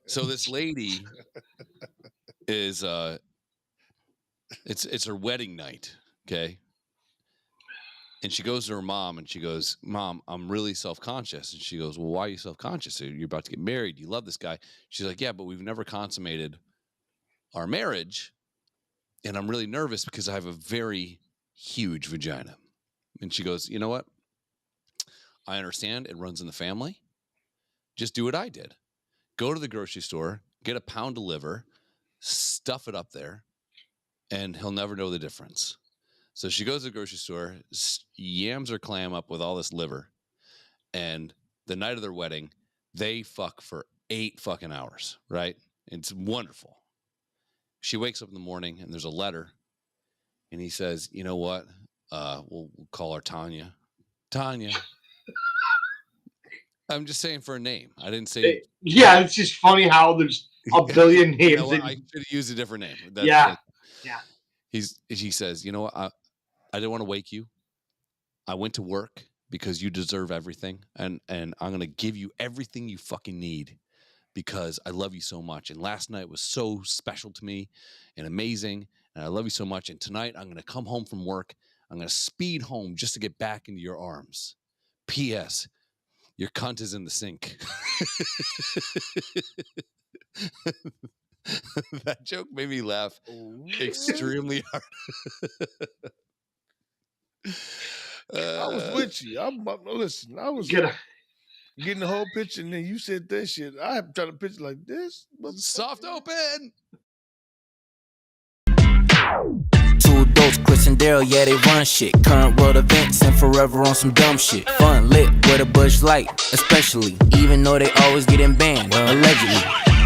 So this lady is it's her wedding night, okay? And she goes to her mom and she goes, "Mom, I'm really self-conscious." And she goes, "Well, why are you self-conscious? You're about to get married. You love this guy." She's like, "Yeah, but we've never consummated our marriage. And I'm really nervous because I have a very huge vagina." And she goes, "You know what? I understand. It runs in the family. Just do what I did. Go to the grocery store, get a pound of liver, stuff it up there, and he'll never know the difference." So she goes to the grocery store, yams her clam up with all this liver, and the night of their wedding, they fuck for 8 fucking hours, right? It's wonderful. She wakes up in the morning, and there's a letter, and he says, "You know what? We'll call her Tanya. Tanya." I'm just saying for a name. I didn't say. Yeah, it's just funny how there's a billion names. You know what? I should have used a different name. Yeah. He says, "You know what? I didn't want to wake you. I went to work because you deserve everything, and I'm gonna give you everything you fucking need because I love you so much. And last night was so special to me and amazing, and I love you so much. And tonight I'm gonna come home from work. I'm gonna speed home just to get back into your arms. P.S. Your cunt is in the sink." That joke made me laugh extremely hard. I was with you. Listen, I was getting the whole picture, and then you said that shit. I have tried to picture like this. Soft open. 2 Dolts, Chris and Daryl, yeah, they run shit. Current world events and forever on some dumb shit. Fun lit with a Bush Light, especially, even though they always getting banned, allegedly.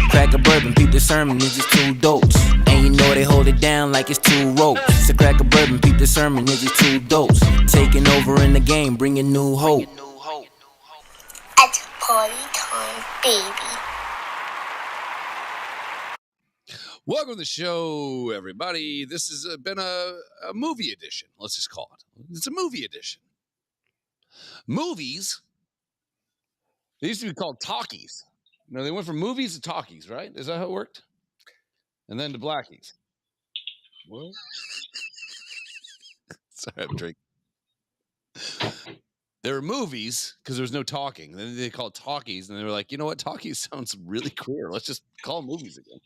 Crack a bourbon, peep the sermon, it's just 2 Dolts. And you know they hold it down like it's 2 ropes. So crack a bourbon, peep the sermon, it's just 2 Dolts. Taking over in the game, bringing new hope. It's party time, baby. Welcome to the show, everybody. This has been a movie edition. Let's just call it. It's a movie edition. Movies, they used to be called talkies. You know, they went from movies to talkies, right? Is that how it worked? And then to blackies. What? Sorry, I'm drinking. There were movies because there was no talking. Then they called talkies, and they were like, you know what? Talkies sounds really queer. Let's just call movies again.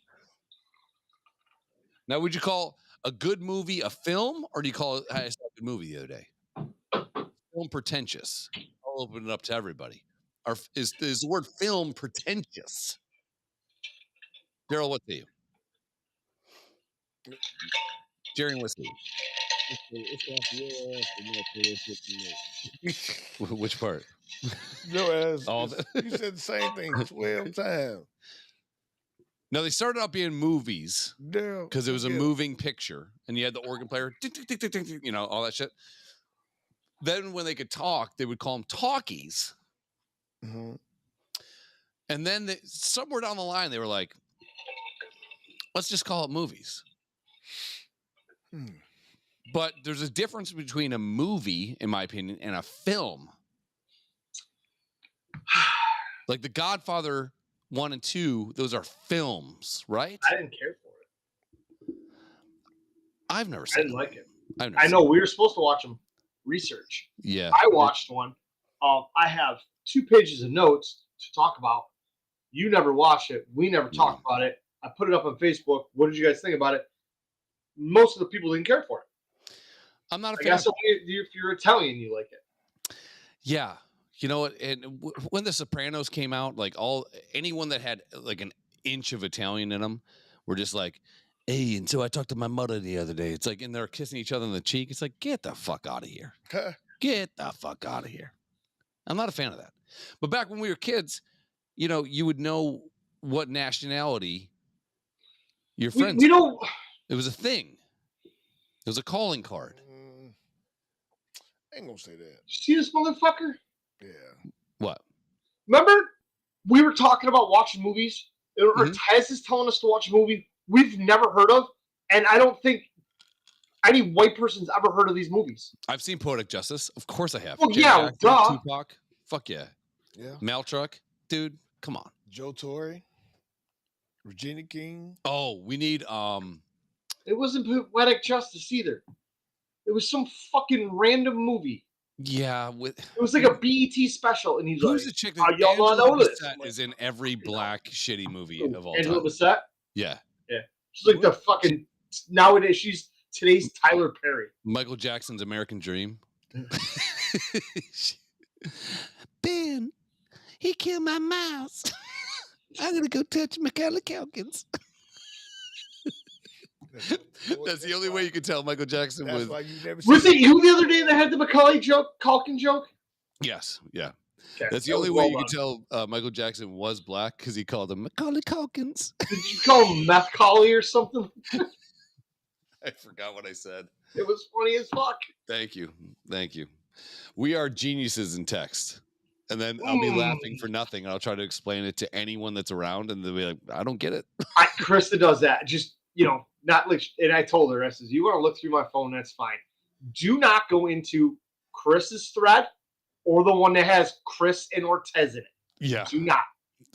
Now, would you call a good movie a film, or do you call it, I saw a good movie the other day? Film pretentious. I'll open it up to everybody. Is the word film pretentious? Daryl, what say you? Jerry, what say you? Which part? Your ass. You said the same thing 12 times. No, they started out being movies because it was a moving picture, and you had the organ player, you know, all that shit. Then when they could talk, they would call them talkies. Mm-hmm. And then somewhere down the line, they were like, let's just call it movies. But there's a difference between a movie, in my opinion, and a film. Like The Godfather 1 and 2, those are films, right? I didn't care for it. I've never seen I didn't like it. I know we were supposed to watch them. Research. Yeah. I watched one. I have 2 pages of notes to talk about. You never watched it. We never talked about it. I put it up on Facebook. What did you guys think about it? Most of the people didn't care for it. I'm not a fan. I guess if you're Italian, you like it. Yeah. You know what? And when The Sopranos came out, like anyone that had like an inch of Italian in them were just like, hey, and so I talked to my mother the other day. It's like, and they're kissing each other on the cheek. It's like, get the fuck out of here. Get the fuck out of here. I'm not a fan of that. But back when we were kids, you know, you would know what nationality your friends. It was a thing. It was a calling card. I ain't gonna say that. See this motherfucker? Yeah. What? Remember, we were talking about watching movies, or Tez is telling us to watch a movie we've never heard of, and I don't think any white person's ever heard of these movies. I've seen Poetic Justice. Of course I have. Well, yeah, Jackson, Tupac. Fuck yeah. Yeah. Mail Truck. Dude, come on. Joe Torre, Regina King. Oh, we need It wasn't Poetic Justice either. It was some fucking random movie. Yeah, It was like a BET special, and he's who's like, the chick "Oh, y'all want to know this?" Bassett is in every black shitty movie of all Angela time. Bassett. Yeah, She's like the fucking nowadays. She's today's Tyler Perry. Michael Jackson's American Dream. Ben, he killed my mouse. I'm gonna go touch Macaulay Culkin's. That's the only way you could tell Michael Jackson was. Was it you the other day that had the Macaulay Culkin joke? Yes, yeah. Okay, that's the only way you could tell Michael Jackson was black because he called him Macaulay Culkin's. Did you call him Meth Collie or something? I forgot what I said. It was funny as fuck. Thank you. We are geniuses in text. And then I'll be laughing for nothing, and I'll try to explain it to anyone that's around, and they'll be like, I don't get it. Krista does that. Just, not like, and I told her, I says, you want to look through my phone, that's fine. Do not go into Chris's thread or the one that has Chris and Ortez in it. Yeah. Do not.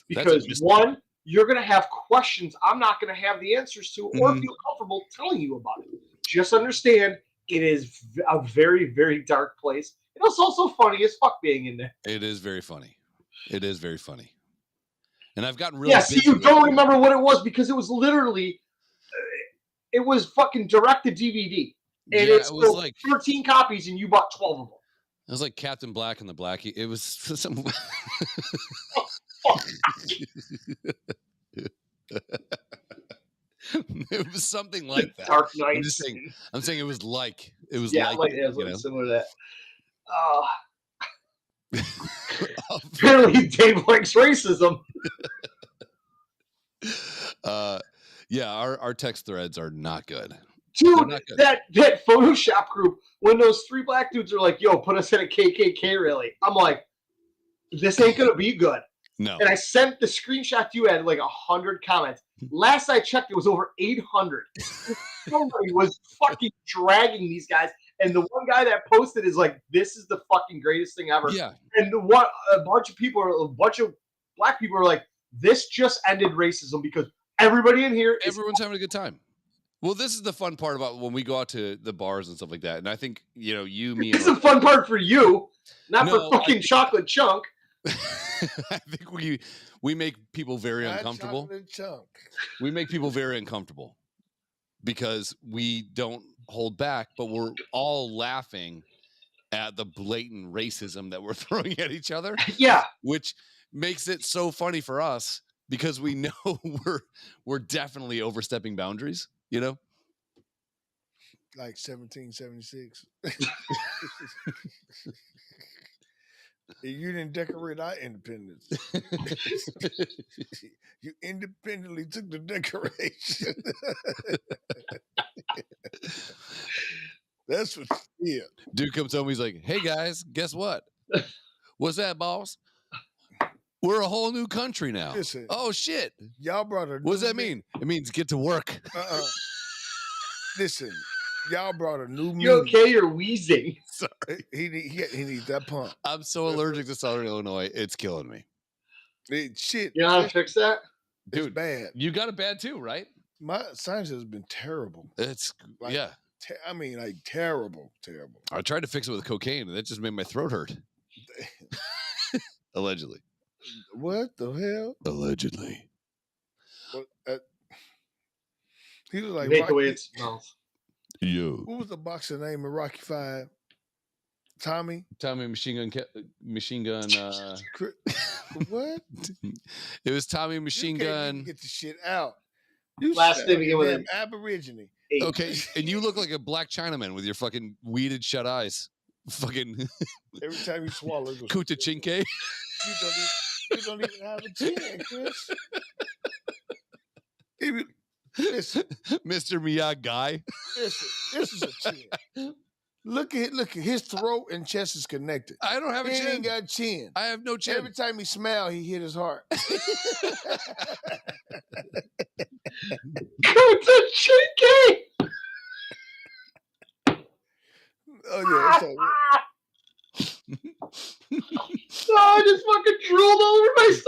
Because one, you're going to have questions I'm not going to have the answers to or feel comfortable telling you about it. Just understand it is a very, very dark place. And it's also funny as fuck being in there. It is very funny. And I've gotten really see, you don't remember what it was because it was literally, it was fucking direct to DVD. And it was like 13 copies and you bought 12 of them. It was like Captain Black and the Blackie. It was some... It was something like that. Dark Knight. I'm saying it was like it was similar to that. Apparently Dave likes racism. Our text threads are not good. Dude, not good. That Photoshop group, when those three black dudes are like, yo, put us at a KKK rally. I'm like, this ain't gonna be good. No. And I sent the screenshot to you, had like 100 comments. Last I checked, it was over 800. Somebody was fucking dragging these guys. And the one guy that posted is like, this is the fucking greatest thing ever. Yeah. And a bunch of black people are like, this just ended racism because everybody in here everyone's having a good time. Well, this is the fun part about when we go out to the bars and stuff like that. And I think, you, me, it's the fun part for you, not for fucking Chocolate Chunk. I think we make people very uncomfortable. We make people very uncomfortable because we don't hold back, but we're all laughing at the blatant racism that we're throwing at each other. Yeah. Which makes it so funny for us because we know we're definitely overstepping boundaries, Like 1776. You didn't decorate our independence. You independently took the decoration. That's what. Yeah. Dude comes home. He's like, "Hey guys, guess what? What's that, boss? We're a whole new country now." Listen, oh shit! Y'all brought a. What does that mean? It means get to work. Listen. Y'all brought a new. You okay? You're wheezing. Sorry, he needs that pump. I'm so allergic to Southern Illinois. It's killing me. Shit. You know how to fix that, dude? It's bad. You got it bad too, right? My sinus has been terrible. It's terrible. I tried to fix it with cocaine, and that just made my throat hurt. Allegedly. What the hell? Allegedly. Well, he was like the way it smells. Yo. Who was the boxer name in Rocky V? Tommy Machine Gun. What? It was Tommy Machine Gun. Get the shit out. Last name begin with an Aborigine. Okay, and you look like a black Chinaman with your fucking weeded shut eyes. Fucking. Every time you swallow, Kuta Chinke. You don't even have a chin, Chris. Listen, Mr. Miyagi guy. Listen, this is a chin. Look at his throat and chest is connected. I don't have a chin. He ain't got a chin. I have no chin. Every time he smile, he hit his heart. Kuta Chinke. Oh yeah. I just fucking drooled all over my son.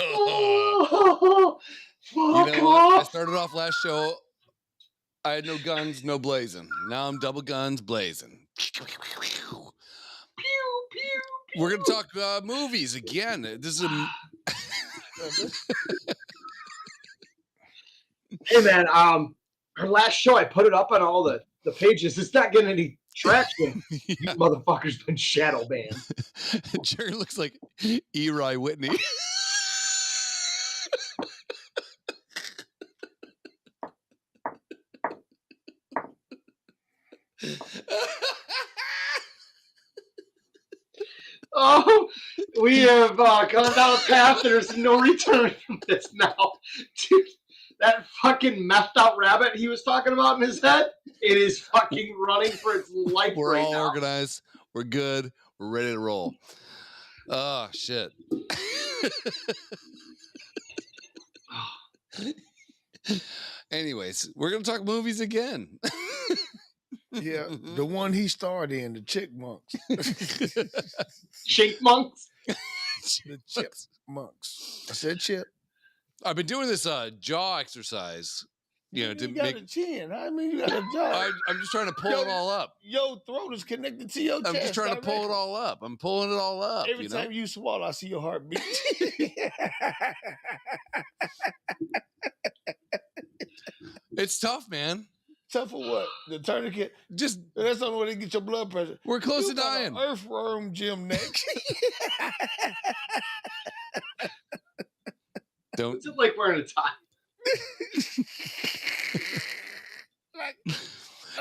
Oh, You fuck know what? I off. started off last show. I had no guns, no blazing. Now I'm double guns blazing. Pew, pew, pew. We're gonna talk movies again. This is a Hey man, our last show I put it up on all the pages. It's not getting any traction. You yeah. motherfuckers been shadow banned. Jerry looks like Eli Whitney. Oh, we have gone down a path. There's no return from this now. Dude, that fucking methed out rabbit he was talking about in his head, it is fucking running for its life. We're right all now. organized. We're good. We're ready to roll. Oh, shit. Anyways, we're going to talk movies again. Yeah, the one he starred in, the Chickmonks. Chinkmonks? The Chipmunks. I said chip. I've been doing this jaw exercise. You know, to got make a chin. I mean, you got a jaw. I'm just trying to pull it all up. Your throat is connected to your chest. I'm just trying to pull it all up. I'm pulling it all up. Every time you swallow, I see your heart beat. It's tough, man. Tough for what? The tourniquet? Just That's the only way to get your blood pressure. we're close You to got dying. an earthworm gym neck. Don't. What's it like wearing a tie?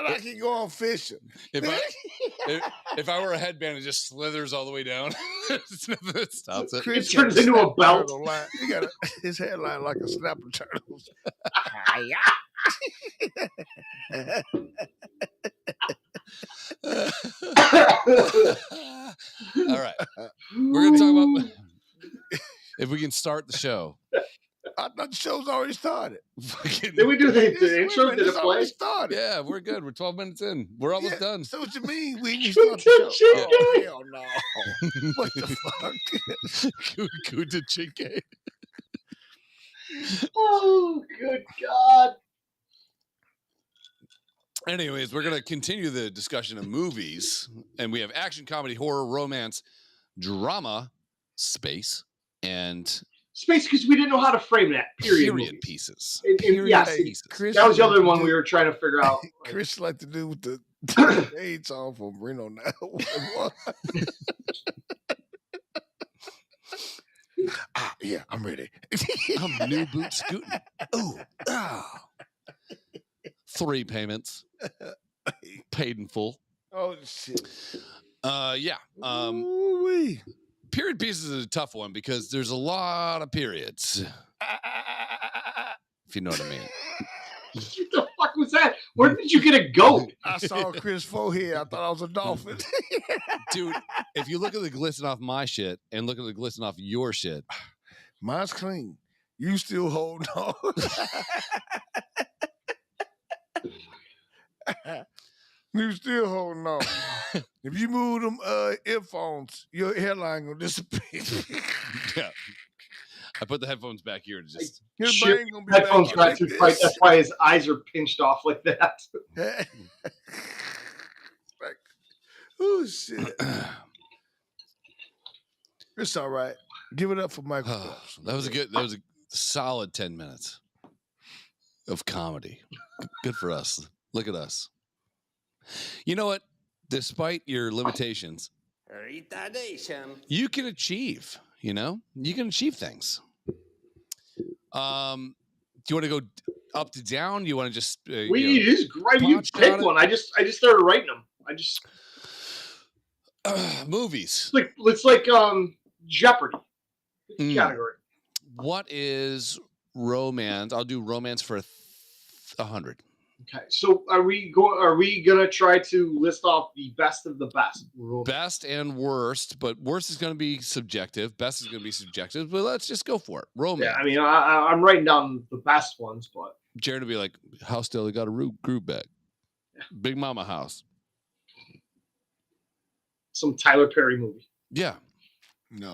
like he going fishing. If I were a headband, it just slithers all the way down. It's nothing that stops it. It turns into a belt. He got his headline like a snapper turtle. All right, we're gonna talk about if we can start the show. I thought the show's already started. Did we do the intro? Did it play? Started. Yeah, we're good. We're 12 minutes in. We're almost done. So what you mean? We can start the show? Oh, hell no. What the fuck? Kuta Chinke. Oh, good God. Anyways, we're going to continue the discussion of movies. And we have action, comedy, horror, romance, drama, space, and space, because we didn't know how to frame that. Period pieces. Yes, Pieces. that was the other one we were trying to figure out. Chris like to do with the AIDS on from Reno now. Yeah, I'm ready. I'm new boot scooting. Ooh, ah. 3 payments, paid in full. Oh shit. Yeah. Ooh-wee. Period pieces is a tough one because there's a lot of periods. If you know what I mean. What the fuck was that? Where did you get a goat? I saw Chris' forehead. I thought I was a dolphin. Dude, if you look at the glisten off my shit and look at the glisten off your shit. Mine's clean. You still holding on. You still holding on. If you move them earphones, your hairline gonna disappear. Yeah. I put the headphones back here to just His Shit, brain gonna be headphones back got like too this. tight. That's why his eyes are pinched off like that. Like, oh shit. It's all right. Give it up for Michael Phelps. that was a solid 10 minutes of comedy. Good for us. Look at us. You know what? Despite your limitations, you can achieve, you can achieve things. Do you want to go up to down? Do you want to just You pick one. I just started writing them. movies. It's like Jeopardy category. What is romance? I'll do romance for 100. Okay, so are we gonna try to list off the best of the best? Best and worst, but worst is going to be subjective. Best is going to be subjective, but let's just go for it. Romance. Yeah, I mean, I'm writing down the best ones, but Jared will be like, "How still he got a groove back?" Big Mama House. Some Tyler Perry movie. Yeah. No.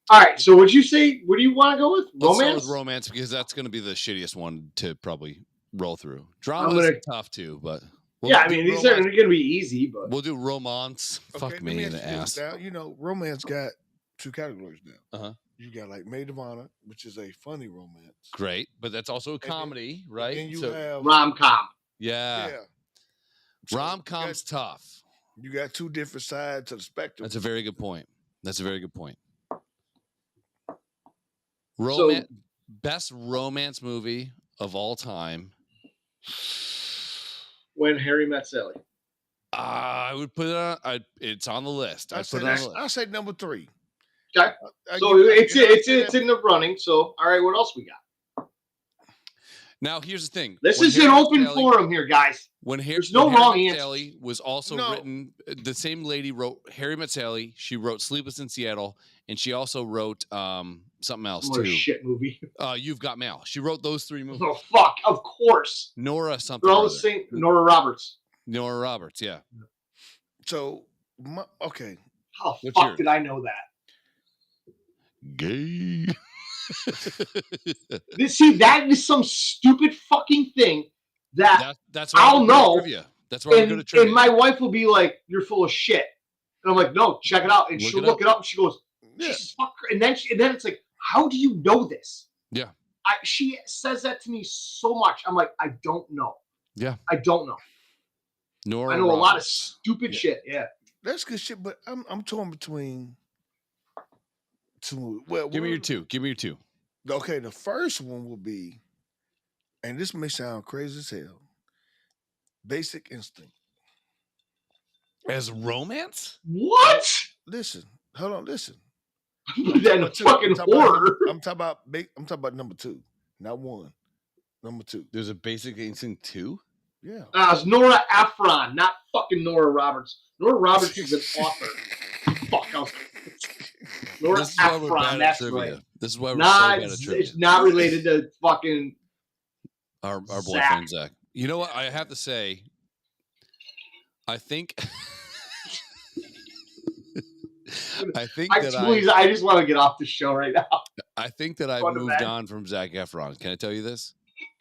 All right. So would you say? What do you want to go with? Let's start Romance. with romance because that's going to be the shittiest one to probably roll through. I'm Drama gonna- is tough too, but I mean these are going to be easy, but we'll do romance. Okay, Fuck me in the ass. Now, you know, romance got 2 categories now. Uh-huh. You got like Maid of Honor, which is a funny romance. Great, but that's also a comedy, right? And you So, have rom-com. yeah. So Rom-com's tough. You got 2 different sides of the spectrum. That's a very good point. Best romance movie of all time. When Harry Met Sally. I would put it on. It's on the list. I put it on the list. I'll say number 3. Okay. So it's in the running. So all right, what else we got? Now here's the thing. This is an open forum here, guys. There's no wrong answer. Sally was also written. The same lady wrote Harry Met Sally. She wrote Sleepless in Seattle, and she also wrote something else What too. a shit movie. You've Got Mail. She wrote those 3 movies. Oh fuck! Of course. Nora something. They're all the same. Nora Roberts. Nora Roberts. Yeah. So okay. How the fuck did I know that? Gay. See, that is some stupid fucking thing that's why I'll know. That's why I'm good at trivia. And my wife will be like, "You're full of shit," and I'm like, "No, check it out." And she'll look it up, and she goes, "Jesus fuck!" And then it's like, "How do you know this?" Yeah. She says that to me so much. I'm like, I don't know. Yeah. I don't know. Nora I know Roberts. a lot of stupid shit. Yeah. That's good shit, but I'm torn between 2. Well, Give me your 2. Okay, the first one will be, and this may sound crazy as hell, Basic Instinct. As romance? What? Listen, hold on, listen. Then fucking horror. I'm talking about number 2, not 1. Number 2. There's a Basic Instinct 2? Yeah. It's Nora Ephron, not fucking Nora Roberts. Nora Roberts is an author. Fuck. Nora Ephron, that's right. This is why we're so bad at trivia. It's not related to fucking our boyfriend Zach. You know what? I have to say, I think I just want to get off the show right now. I think that I've moved on from Zac Efron. Can I tell you this?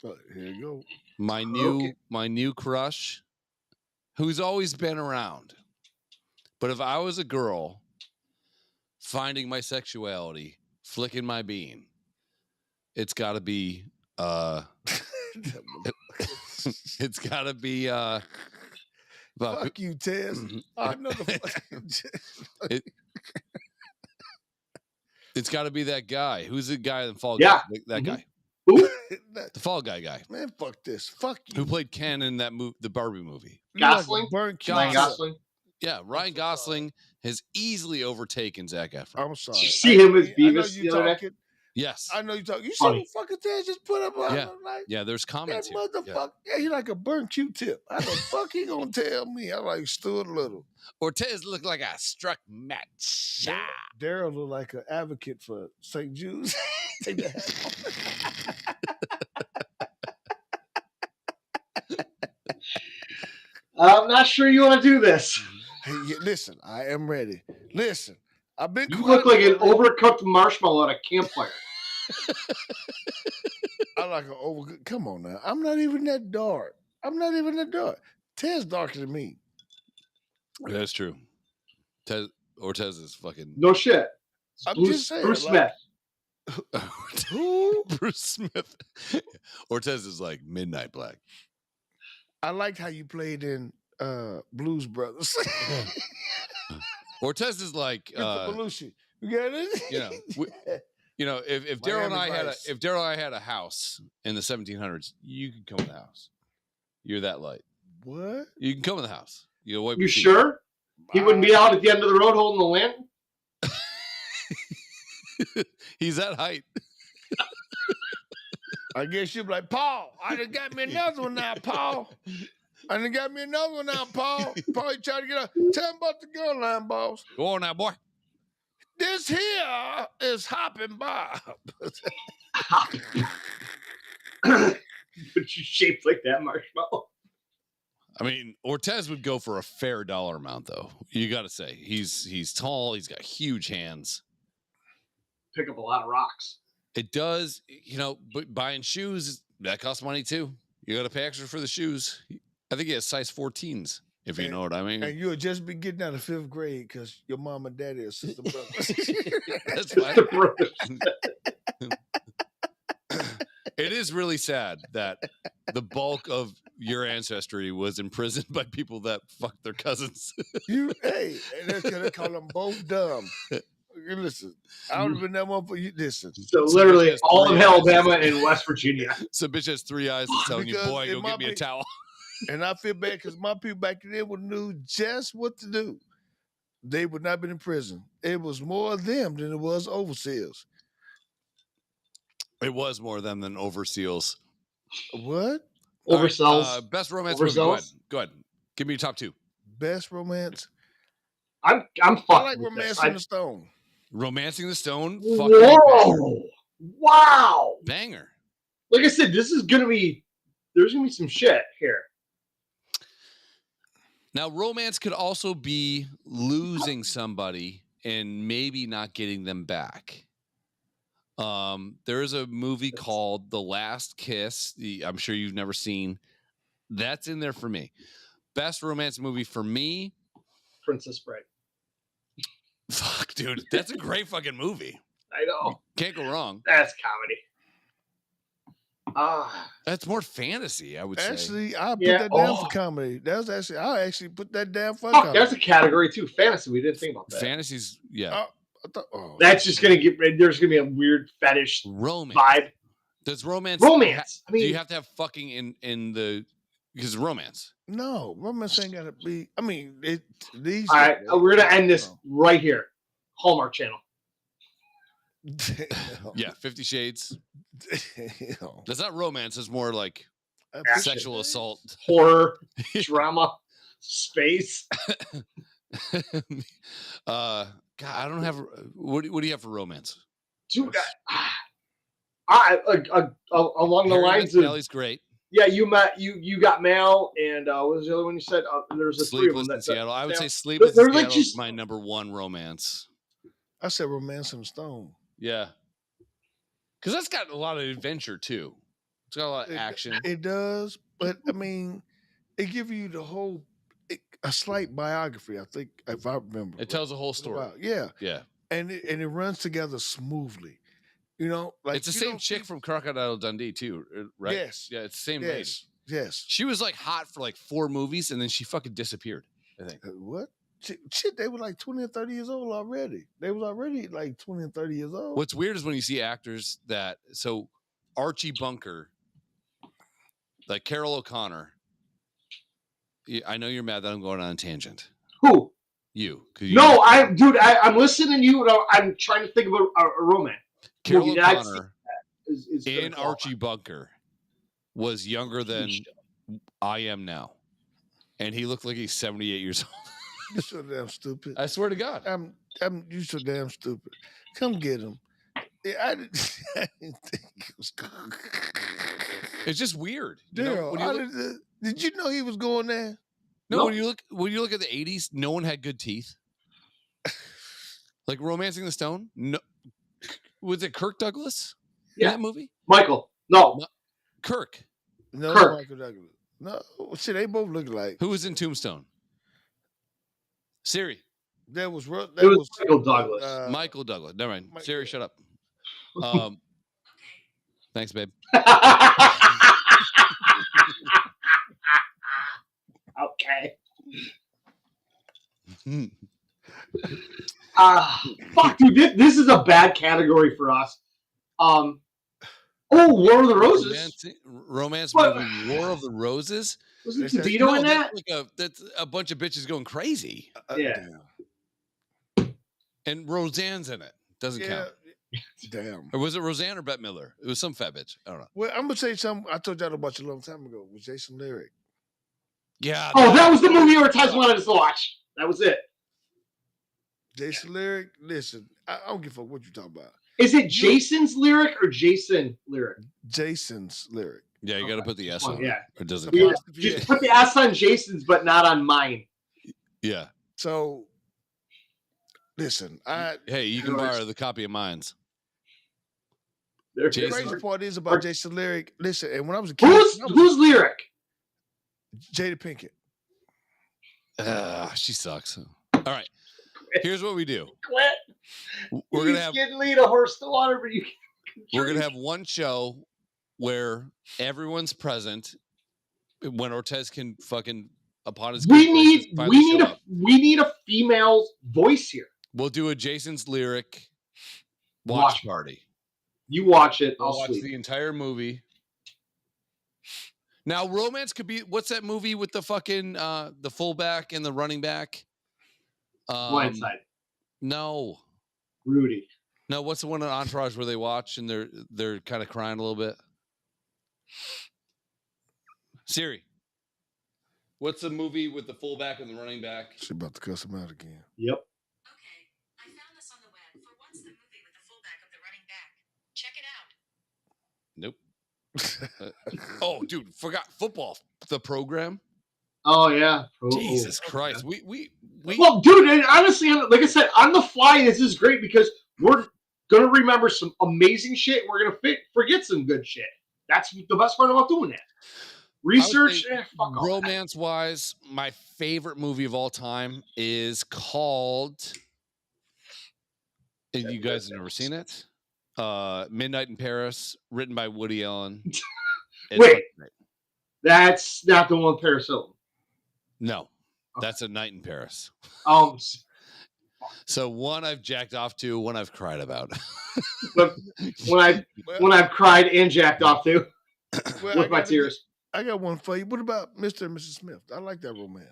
Here you go. My new crush, who's always been around. But if I was a girl finding my sexuality, flicking my bean, it's got to be it's got to be fuck you, Tez. I know it's got to be that guy. Who's the guy in Fall Guy? That guy. Who? The Fall Guy. Man, fuck this. Fuck you. Who played Ken in that the Barbie movie? Gosling? Ryan Gosling? Yeah, Ryan Gosling has easily overtaken Zac Efron. I'm sorry. Did you see him as Beavis the other day? Yes. I know you talking. You see what fucking Tez just put up on? Yeah, there's comments that motherfucker. Yeah, he like a burnt Q-tip. How the fuck he gonna tell me? I like stood little. Ortez looked like a struck match. Daryl looked like an advocate for St. Jude's. Take the hat off. I'm not sure you want to do this. Hey, listen, I am ready. Listen, I've been. You look like an overcooked marshmallow at a campfire. I like an overcooked. Come on now. I'm not even that dark. Ted's darker than me. That's true. Ortez is fucking. No shit. Just saying. Bruce Smith. Who? Bruce Smith. Ortez is like Midnight Black. I liked how you played in Blues Brothers. Ortez is like Belushi. You get it? If Daryl and I had a house in the 1700s, you could come in the house. You're that light. What? You can come in the house. You sure? He wouldn't be out at the end of the road holding the lantern? He's that height. I guess you'd be like, Paul, I done got me another one now, Paul. Paul, you trying to get up. Tell him about the gun line, boss. Go on now, boy. This here is Hoppin' Bob. But you shaped like that marshmallow. I mean, Ortez would go for a fair dollar amount, though. You got to say he's tall. He's got huge hands. Pick up a lot of rocks. It does, but buying shoes, that costs money too. You got to pay extra for the shoes. I think he has size 14s, if you know what I mean. And you'll just be getting out of 5th grade because your mom and daddy are sister brothers. That's fine. It is really sad that the bulk of your ancestry was imprisoned by people that fucked their cousins. And they call them both dumb. Listen, I would have been that one for you. Listen. So literally all of Alabama and West Virginia. So bitch has 3 eyes and telling you, boy, go get me a towel. And I feel bad because my people back then would knew just what to do. They would not have been in prison. It was more of them than it was overseers. It was more of them than overseals. What? Oversells. Best romance movie. Go ahead. Give me your top 2. Best romance. I'm fucking. I like Romancing the Stone. Romancing the Stone. Whoa! Wow! Banger. Like I said, there's gonna be some shit here. Now, romance could also be losing somebody and maybe not getting them back. There is a movie called The Last Kiss. I'm sure you've never seen. That's in there for me. Best romance movie for me. Princess Bride. Fuck, dude. That's a great fucking movie. I know. Can't go wrong. That's comedy. That's more fantasy, I would say. Actually, I put that down for comedy. I'll actually put that down for comedy. That's a category too. Fantasy. We didn't think about that. Fantasies, yeah. That's just gonna there's gonna be a weird fetish romance vibe. Does romance? I mean, do you have to have fucking in the because romance? No, romance ain't gotta be. I mean, these. All right, we're gonna end this right here. Hallmark Channel. Yeah, 50 Shades. Damn. That's not romance. It's more like sexual assault, horror, drama, space. God, I don't have. What do you have for romance? Dude, along the lines of Kelly's great. Yeah, you got Mal, and what was the other one you said? There's a Sleepless three in of them. Seattle. I would say Sleepless in Seattle is my number 1 romance. I said Romancing the Stone. Yeah, because that's got a lot of adventure too. It's got a lot of action. It does, but I mean, it gives you the whole a slight biography. I think if I remember, it tells a whole story. Yeah, yeah, and it runs together smoothly. Like it's the same chick from Crocodile Dundee too, right? Yes, yeah, it's the same lady. Yes, she was like hot for like 4 movies, and then she fucking disappeared. I think. What? Shit, they were like 20 or 30 years old already. They was already like 20 and 30 years old. What's weird is when you see actors so Archie Bunker, like Carol O'Connor. I know you're mad that I'm going on a tangent. Who? You. No, I'm listening to you. I'm trying to think about a romance. Carol O'Connor in Archie Bunker was younger than I am now. And he looked like he's 78 years old. You're so damn stupid. I swear to God. You so damn stupid. Come get him. I didn't think it was good. It's just weird. Daryl, did you know he was going there? No, when you look at the 80s, no one had good teeth. Like Romancing the Stone? No. Was it Kirk Douglas in that movie? Michael. No. Kirk. No, Kirk. Michael Douglas. No, shit, they both look alike. Who was in Tombstone? Siri. That was Michael Douglas. Michael Douglas. Never mind. Siri, shut up. Thanks, babe. Okay. Fuck, dude. This is a bad category for us. War of the Roses. Romance movie, War of the Roses. Wasn't DeVito in that? That's a bunch of bitches going crazy. Yeah. And Roseanne's in it. Doesn't count. Damn. Or was it Roseanne or Bette Midler? It was some fat bitch. I don't know. Well, I'm gonna say something I told y'all about a long time ago with Jason Lyric. Yeah. Oh, that was the movie you Tess wanted us to watch. That was it. Jason Lyric, listen, I don't give a fuck what you talking about. Is it Jason's lyric or Jason lyric? Jason's lyric. Yeah, you got to put the S on. Yeah, it doesn't yeah. count. Just put the S on Jason's, but not on mine. Yeah. So, listen, hey, you can borrow the copy of mine's. The crazy part is about Jason Lyric. Listen, and when I was a kid, who's Lyric? Jada Pinkett. She sucks. All right, here's what we do. Quit. We're gonna have lead a horse to water, but you. We're gonna have one show where everyone's present when Ortez can fucking upon his. We need a female voice here. We'll do a Jason's Lyric watch party. You watch it. I'll watch the entire movie. Now, romance could be. What's that movie with the fucking the fullback and the running back? Blindside. No. Rudy. No, what's the one in Entourage where they watch and they're kind of crying a little bit? Siri. What's the movie with the fullback and the running back? She's about to cuss him out again. Yep. Okay, I found this on the web. For what's the movie with the fullback of the running back? Check it out. Nope. Oh, dude, forgot football. The program. Oh yeah. Jesus Christ. We. Well, dude, and honestly, like I said, on the fly, this is great because we're gonna remember some amazing shit. We're gonna forget some good shit. That's the best part about doing that. Research. Romance-wise, my favorite movie of all time is called. You guys have never seen it? Midnight in Paris, written by Woody Allen. Wait, that's not the one with Paris Hilton. No, that's A Night in Paris. So one I've jacked off to, one I've cried about. when I've cried and jacked off to with my tears. I got one for you. What about Mr. and Mrs. Smith? I like that romance.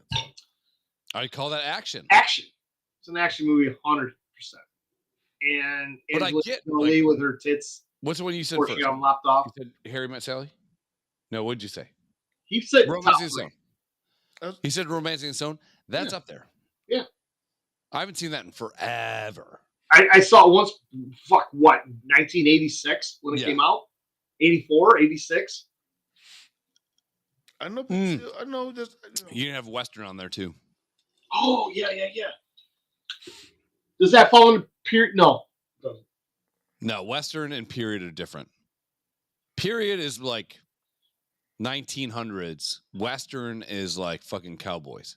I call that action. Action. It's an action movie, 100%. And Angela Jolie with her tits. What's the one you said first? She got them lopped off. You said Harry Met Sally? No, what did you say? He said Romancing the Stone. He said Romancing the Stone. That's up there. Yeah. I haven't seen that in forever. I saw it once, 1986 when it came out? 84, 86? I know. I know. Just you can have Western on there too. Oh yeah. Does that fall into period? No. No, Western and period are different. Period is like 1900s. Western is like fucking cowboys.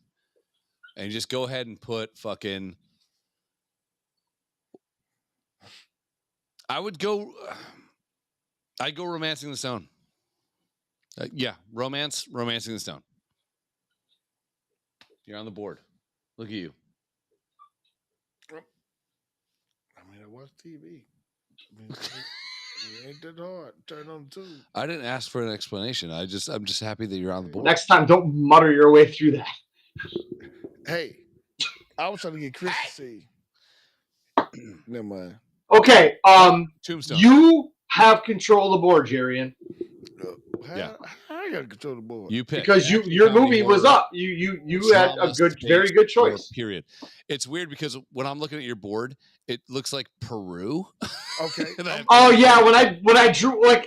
And just go ahead and put fucking. I'd go Romancing the Stone. Romancing the Stone. You're on the board. Look at you. I mean, I watch TV. It ain't that hard. Turn on the tube. I didn't ask for an explanation. I'm just happy that you're on the board. Next time, don't mutter your way through that. Hey, I was trying to get Chris to see. Never mind. Okay. Tombstone. You have control of the board, Jerian. I got to control the board. You pick because your movie was up. You had a very good choice. Period. It's weird because when I'm looking at your board, it looks like Peru. Okay. Oh yeah, when I drew I'm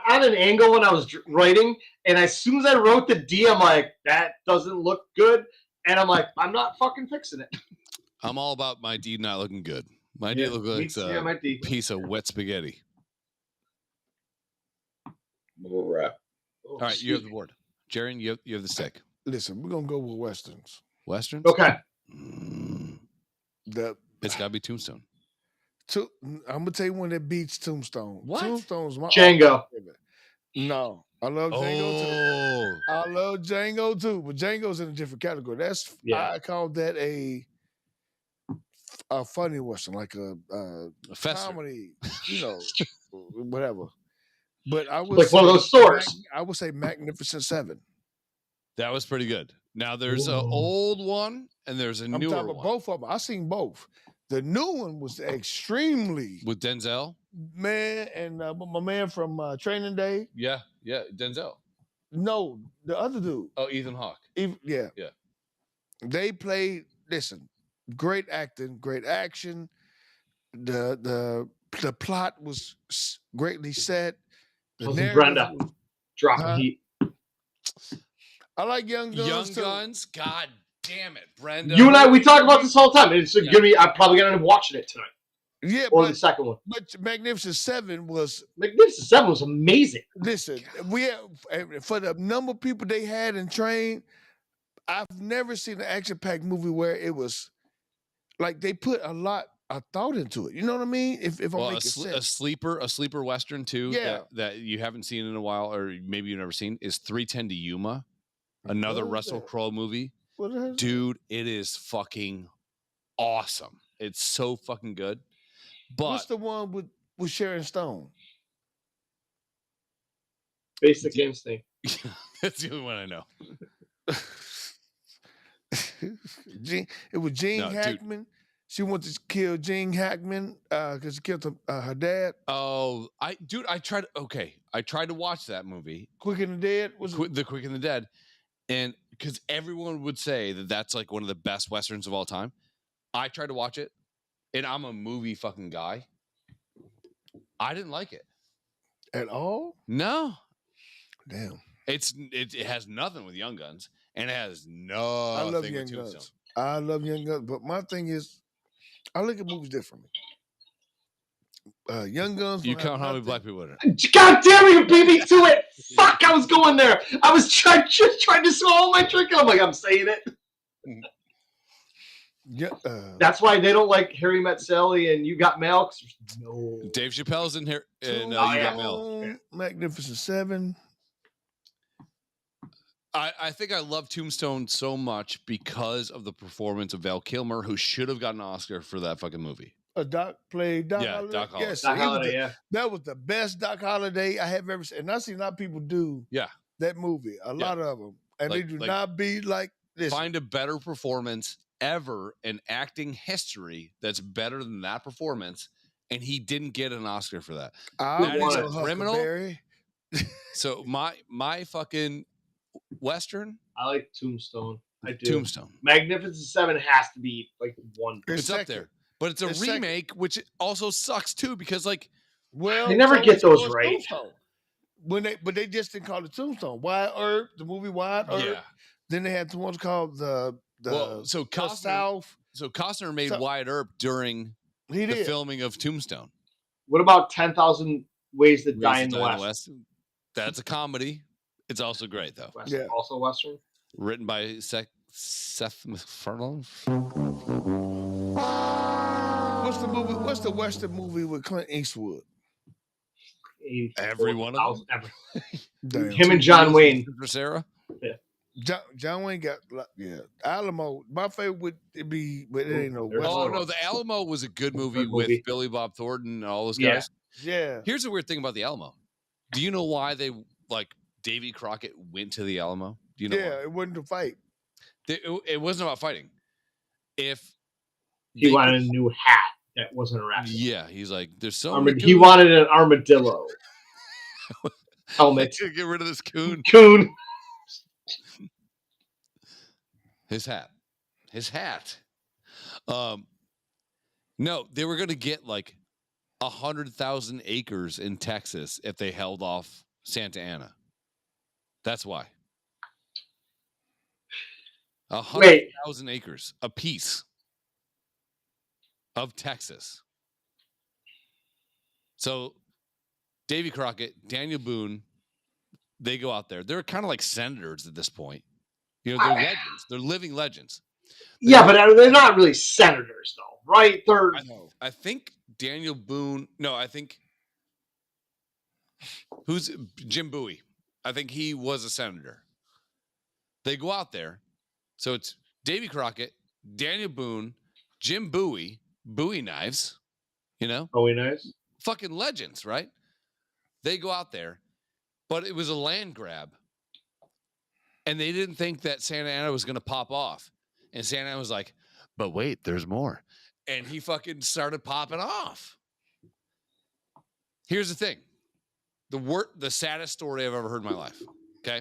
on an angle when I was writing, and as soon as I wrote the D, I'm like, that doesn't look good, and I'm like, I'm not fucking fixing it. I'm all about my D not looking good. My D looks like a piece of wet spaghetti. All right, you have the board. Jaren, you have the stick. Listen, we're going to go with Westerns. Westerns? Okay. It's got to be Tombstone. I'm going to tell you one that beats Tombstone. What? Tombstone's my Django. No. I love Django too. I love Django too, but Django's in a different category. I call that a funny Western, like a comedy, whatever. But I would like one of those stores. I would say Magnificent Seven. That was pretty good. Now there's an old one and there's a newer one. Both of them. I've seen both. The new one was extremely with Denzel. Man, and my man from Training Day. Yeah, Denzel. No, the other dude. Oh, Ethan Hawke. Yeah. They played. Listen, great acting, great action. The plot was greatly set. The narrative Brenda. dropping Huh? heat. I like Young Guns Young too. Guns. God damn it, Brenda. You and I, we talk about this all the time. It's gonna be. I'm probably gonna end up watching it tonight, Yeah, or the second one. but Magnificent Seven was. Magnificent Seven was amazing. Listen, we have, for the number of people they had in train. I've never seen an action-packed movie where it was like they put a lot of thought into it. You know what I mean? If I'm Well, making sense. a sleeper Western too Yeah. that you haven't seen in a while, or maybe you've never seen, is 310 to Yuma, another What is Russell that? Crowe movie. What the hell is that? Dude, it is fucking awesome. It's so fucking good. But What's the one with Sharon Stone? Basic Instinct. that's the only one I know. It was Gene No, dude. Hackman. She wanted to kill Gene Hackman because she killed her dad. Oh, I tried to watch that movie, Quick and the Dead. Was it? The Quick and the Dead, and because everyone would say that that's like one of the best westerns of all time. I tried to watch it, and I'm a movie fucking guy. I didn't like it At all? No, Damn. it has nothing with Young Guns, and it has I love nothing Young with Tombstone. Guns. I love Young Guns, but my thing is, I look at movies differently. Young Guns. You don't have count how many nothing- black people in it? God damn you, beat me to it! Fuck, I was going there. I was just trying to swallow my drink. I'm like, I'm saying it. Yeah. That's why they don't like Harry Met Sally and You Got Mail. 'Cause there's no. Dave Chappelle's in here, and You yeah. Got Mail. Tombstone, Magnificent Seven. I think I love Tombstone so much because of the performance of Val Kilmer, who should have gotten an Oscar for that fucking movie. Doc played Doc Yeah, Holliday. Doc Holliday. Yes, Doc he was Holliday, the- yeah. that was the best Doc Holliday I have ever seen. And I've seen a lot of people do Yeah. that movie. A lot of them. And Like- they do like- not be like this. Find a better performance ever in acting history that's better than that performance, and he didn't get an Oscar for that. I That want is a a criminal. Huckleberry. So my fucking Western I like Tombstone. I do. Tombstone. Magnificent Seven has to be like one. It's up second. there, but it's a It's second. remake, which also sucks too because like Well, They never so get those was right. Tombstone. But they just didn't call it Tombstone. Wyatt Earp, the movie Wyatt Earp. yeah. Then they had the ones called the So the Costner, South. so Costner made So- Wyatt Earp during He the did. filming of Tombstone. What about 10,000 Ways to Ways Die to in the Die West? That's a comedy. It's also great though. Western, Yeah. Also Western. Written by Seth MacFarlane. What's the movie? What's the Western movie with Clint Eastwood? Every one of them? Damn. Him and John Wayne. For Sarah. John Wayne got Alamo. My favorite would it be, but it ain't no There's Oh Western. no, The Alamo was a good movie Good with movie. Billy Bob Thornton and all those Yeah. guys. Yeah, Here's the weird thing about The Alamo. Do you know why they like Davy Crockett went to The Alamo? Do you know? yeah. Why? It wasn't a fight. It wasn't about fighting. If He they wanted could- a new hat that wasn't a rabbit. yeah, he's like, there's so many. He wanted an armadillo helmet. to get rid of this coon. Coon. His hat. No, they were going to get like 100,000 acres in Texas if they held off Santa Ana. That's why. 100,000 acres a piece of Texas. So Davy Crockett, Daniel Boone, they go out there. They're kind of like senators at this point. You know, they're legends. They're living legends. Yeah, but they're not really senators, though, right? They're I think Daniel Boone. No, I think who's Jim Bowie. I think he was a senator. They go out there. So it's Davy Crockett, Daniel Boone, Jim Bowie, Bowie knives, you know, Bowie knives. fucking legends, right? They go out there, but it was a land grab. And they didn't think that Santa Ana was going to pop off. And Santa Ana was like, but wait, there's more. And he fucking started popping off. Here's the thing. The saddest story I've ever heard in my life. Okay.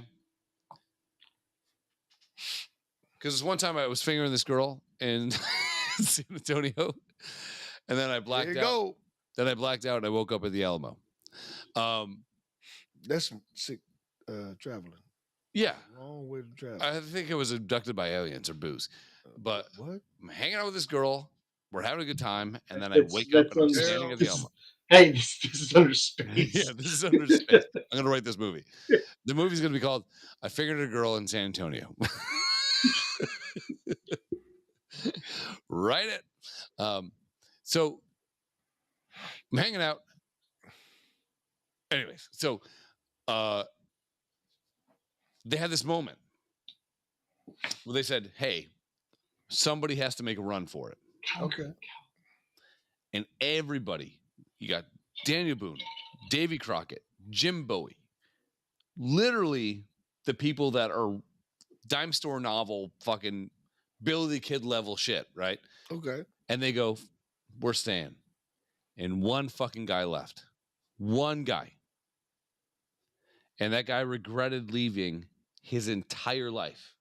Because one time I was fingering this girl in San Antonio. And then I blacked There you out. go. Then I blacked out and I woke up at the Alamo. That's some sick traveling. Yeah. Long way to travel. I think it was abducted by aliens or booze. But What? I'm hanging out with this girl. We're having a good time. And then I That's- wake up that's and I'm under- standing at the Elmo. Hey, this is under space. Yeah, this is under space. I'm going to write this movie. The movie's going to be called I Figured a Girl in San Antonio. Write it. So I'm hanging out. Anyways, so they had this moment where they said, hey, somebody has to make a run for it. Okay. And everybody, you got Daniel Boone, Davy Crockett, Jim Bowie, literally the people that are dime store novel fucking Billy the Kid level shit, right? Okay. And they go, we're staying. And one fucking guy left. One guy. And that guy regretted leaving his entire life.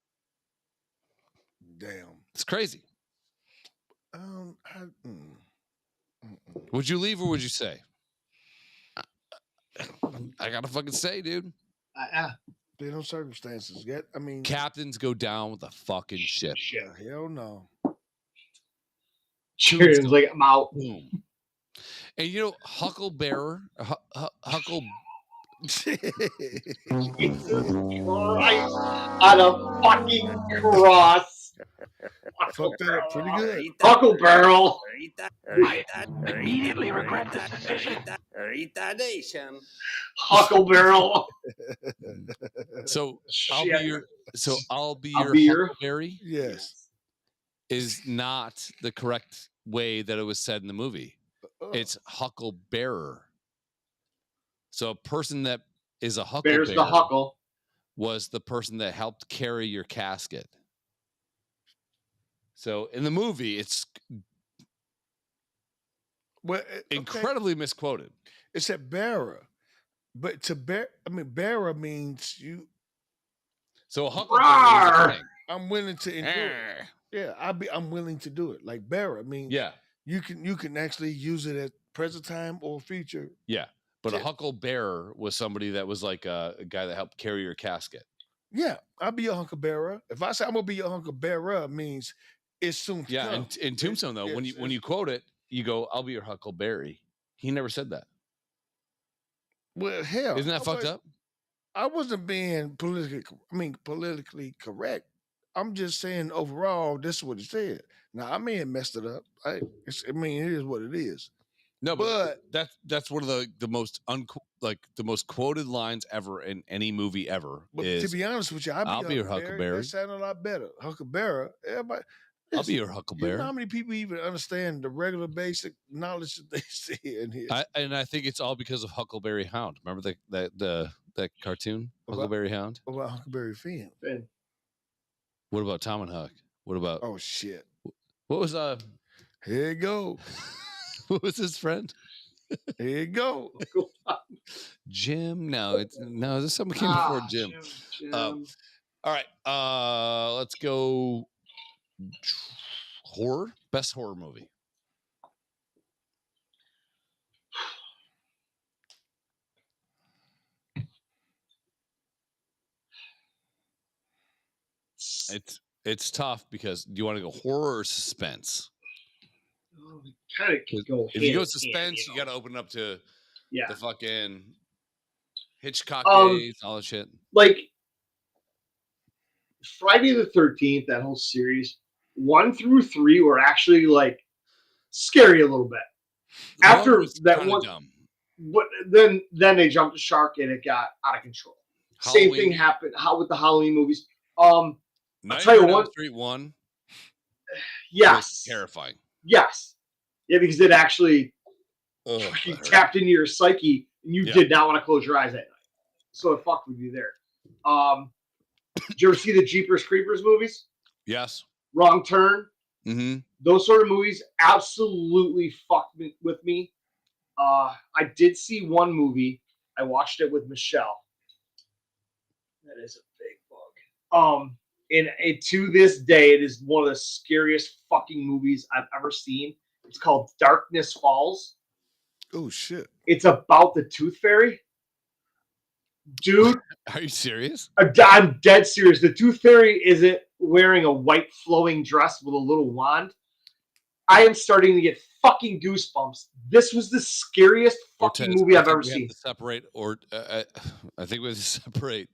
Damn. It's crazy. Would you leave or would you stay? I gotta fucking say, dude. There no circumstances yet. I mean, Captains go down with the fucking ship. hell no. Cheers, like I'm out. Boom. And you know, Hucklebearer, Huckle. Jesus Christ on a fucking cross. Fucked that up pretty good. Huckle barrel. Immediately regret this decision. Retardation. Huckle barrel. So Shit. I'll be I'll your be your- Huckleberry Yes. is not the correct way that it was said in the movie. It's Hucklebearer. So a person that is a Bears the Hucklebearer huckle. was the person that helped carry your casket. So in the movie, it's Well, incredibly misquoted. It said bearer, but to bear, I mean, bearer means you. So a Huckleberry is a thing. I'm willing to endure it. Yeah, I'm willing to do it. Like bearer means Yeah, you can actually use it at present time or future. yeah. But a Yeah. Hucklebearer was somebody that was like a guy that helped carry your casket. Yeah, I'll be your hunker-bearer. If I say I'm gonna be your hunker-bearer, means it's soon to Yeah, come. and in Tombstone though, when you quote it, you go, "I'll be your Huckleberry." He never said that. Well, hell, Isn't that fucked up? I wasn't being politically correct. I'm just saying overall, this is what it said. Now I may have messed it up. It is what it is. No, but that's one of the most the most quoted lines ever in any movie ever. But is, to be honest with you, I'll be your Huckleberry. That sounded a lot better. Huckleberry. Everybody. I'll be your You know Huckleberry. how many people even understand the regular basic knowledge that they see in here? I think it's all because of Huckleberry Hound. Remember that cartoon, Huckleberry Hound? What about Huckleberry Finn? What about Tom and Huck? What about Oh shit! what was Here you go. what was his friend? Here you go. Jim? No, this someone came before Jim. All right, let's go. Horror, best horror movie. It's tough because do you want to go horror or suspense? Kind of go. If you go suspense, you got to open up to the fucking Hitchcock days, all that shit. Like Friday the 13th, that whole series, 1 through 3 were actually like scary a little bit. After that one, dumb. But then they jumped the shark and it got out of control. Halloween. Same thing happened. With the Halloween movies? I'll Nightmare tell you on what. Elm Street 1. Yes. Was terrifying. Yes. Yeah, because it actually Ugh, fucking that hurt. tapped into your psyche and you did not want to close your eyes at night. So it fucked with you there. Did you ever see the Jeepers Creepers movies? Yes. Wrong Turn? Mm-hmm. Those sort of movies absolutely fucked with me. I did see one movie. I watched it with Michelle. That is a big bug. And to this day, it is one of the scariest fucking movies I've ever seen. It's called Darkness Falls. Oh shit! It's about the Tooth Fairy. Dude, Are you serious? I'm dead serious. The Tooth Fairy isn't wearing a white flowing dress with a little wand. I am starting to get fucking goosebumps. This was the scariest fucking movie I've ever seen. To separate, I think we have to separate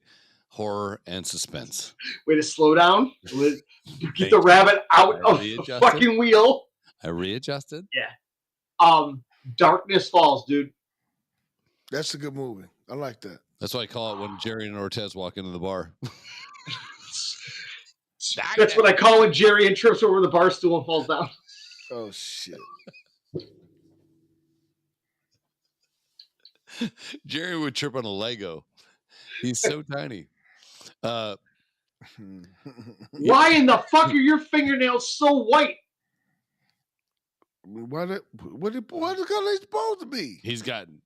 horror and suspense. Way to slow down. Get the rabbit out of the fucking wheel. I readjusted. Yeah. Darkness Falls, dude. That's a good movie. I like that. That's why I call it when Jerry and Ortez walk into the bar. That's what I call when Jerry and trips over the bar stool and falls down. Oh shit. Jerry would trip on a Lego. He's so tiny. Why in the fuck are your fingernails so white? What the color they supposed to be? He's gotten,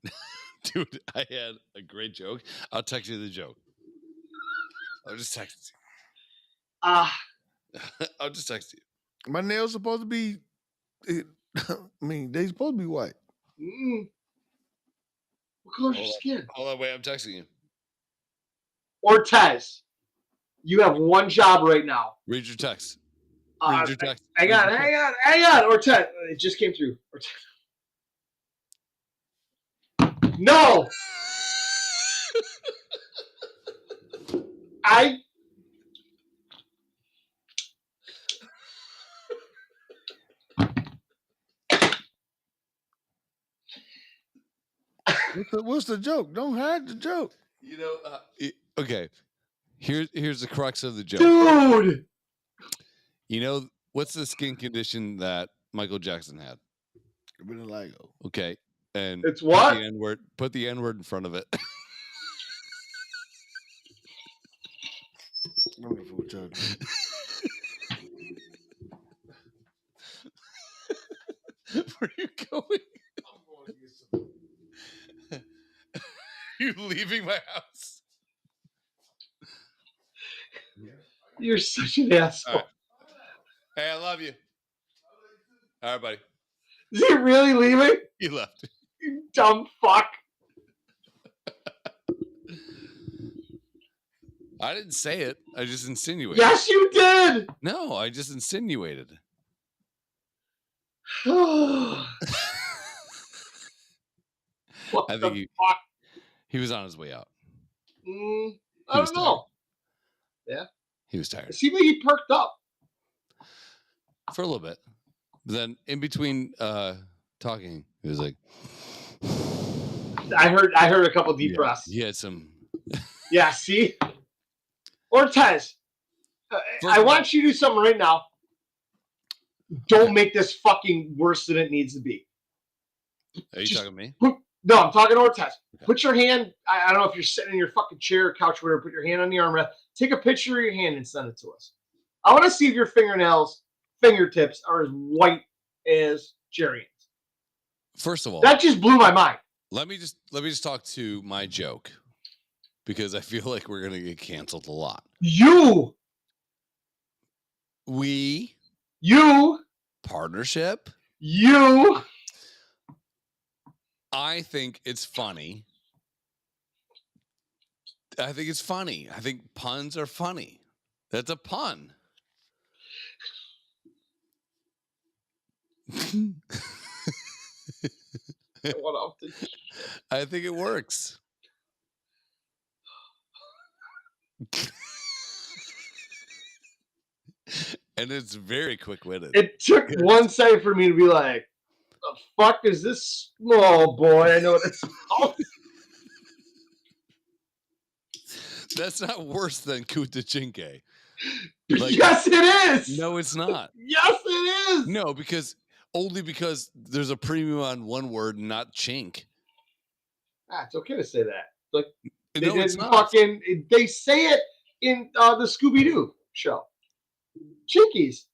dude. I had a great joke. I'll text you the joke. I'll just text you. I'll just text you. My nails supposed to be. I mean, they supposed to be white. What color's your skin? Hold on, wait. I'm texting you. Ortez, you have one job right now. Read your text. Read your text. Hang on. Ortez, it just came through. Ortez. No. What's the joke? Don't hide the joke. You know, okay. Here's the crux of the joke. Dude! You know, what's the skin condition that Michael Jackson had? Vitiligo. Okay. And it's what? Put the N-word in front of it. Where are you going? I'm going to get some. You leaving my house? You're such an asshole. Right. Hey, I love you. All right, buddy. Is he really leaving? He left. You dumb fuck. I didn't say it. I just insinuated. Yes, you did. No, I just insinuated. What I think the fuck? He was on his way out. I don't know. Yeah. He was tired. It seemed like he perked up. For a little bit. But then in between talking, he was like, I heard a couple deep breaths. He had some. Yeah, see? Ortez, I want you to do something right now. Don't make this fucking worse than it needs to be. Are you talking to me? No, I'm talking to Ortez. Okay. Put your hand, I don't know if you're sitting in your fucking chair or couch, whatever, put your hand on the armrest. Take a picture of your hand and send it to us. I want to see if your fingertips are as white as Jerry's. First of all, that just blew my mind. Let me just talk to my joke, because I feel like we're gonna get canceled a lot. You partnership. I think it's funny. I think it's funny. I think puns are funny. That's a pun. I think it works. And it's very quick-witted. It took 1 second for me to be like, the fuck is this? Oh boy, I know what it's called. That's not worse than Kuta Chinke. Like, yes, it is. No, it's not. Yes, it is. No, because there's a premium on one word, not chink. It's okay to say that. Like no, it's not. They say it in the Scooby-Doo show. Chinkies.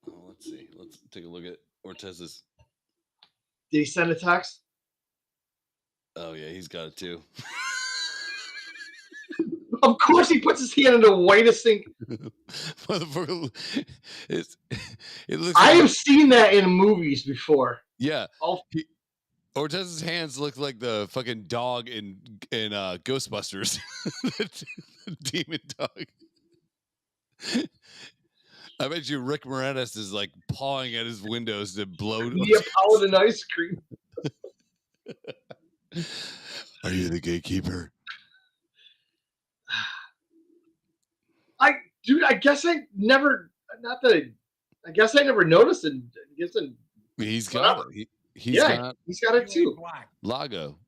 Oh, let's see. Let's take a look at Ortez's. Did he send a text? Oh yeah, he's got it too. Of course, he puts his hand in the whitest thing. Motherfucker, it looks. I have seen that in movies before. Yeah. Ortez's hands look like the fucking dog in Ghostbusters. The demon dog. I bet you Rick Moranis is like pawing at his windows to blow. Yeah, Paladin ice cream. Are you the gatekeeper? I guess I never. Not that I guess I never noticed it. He's got it. He's got it too. Lago.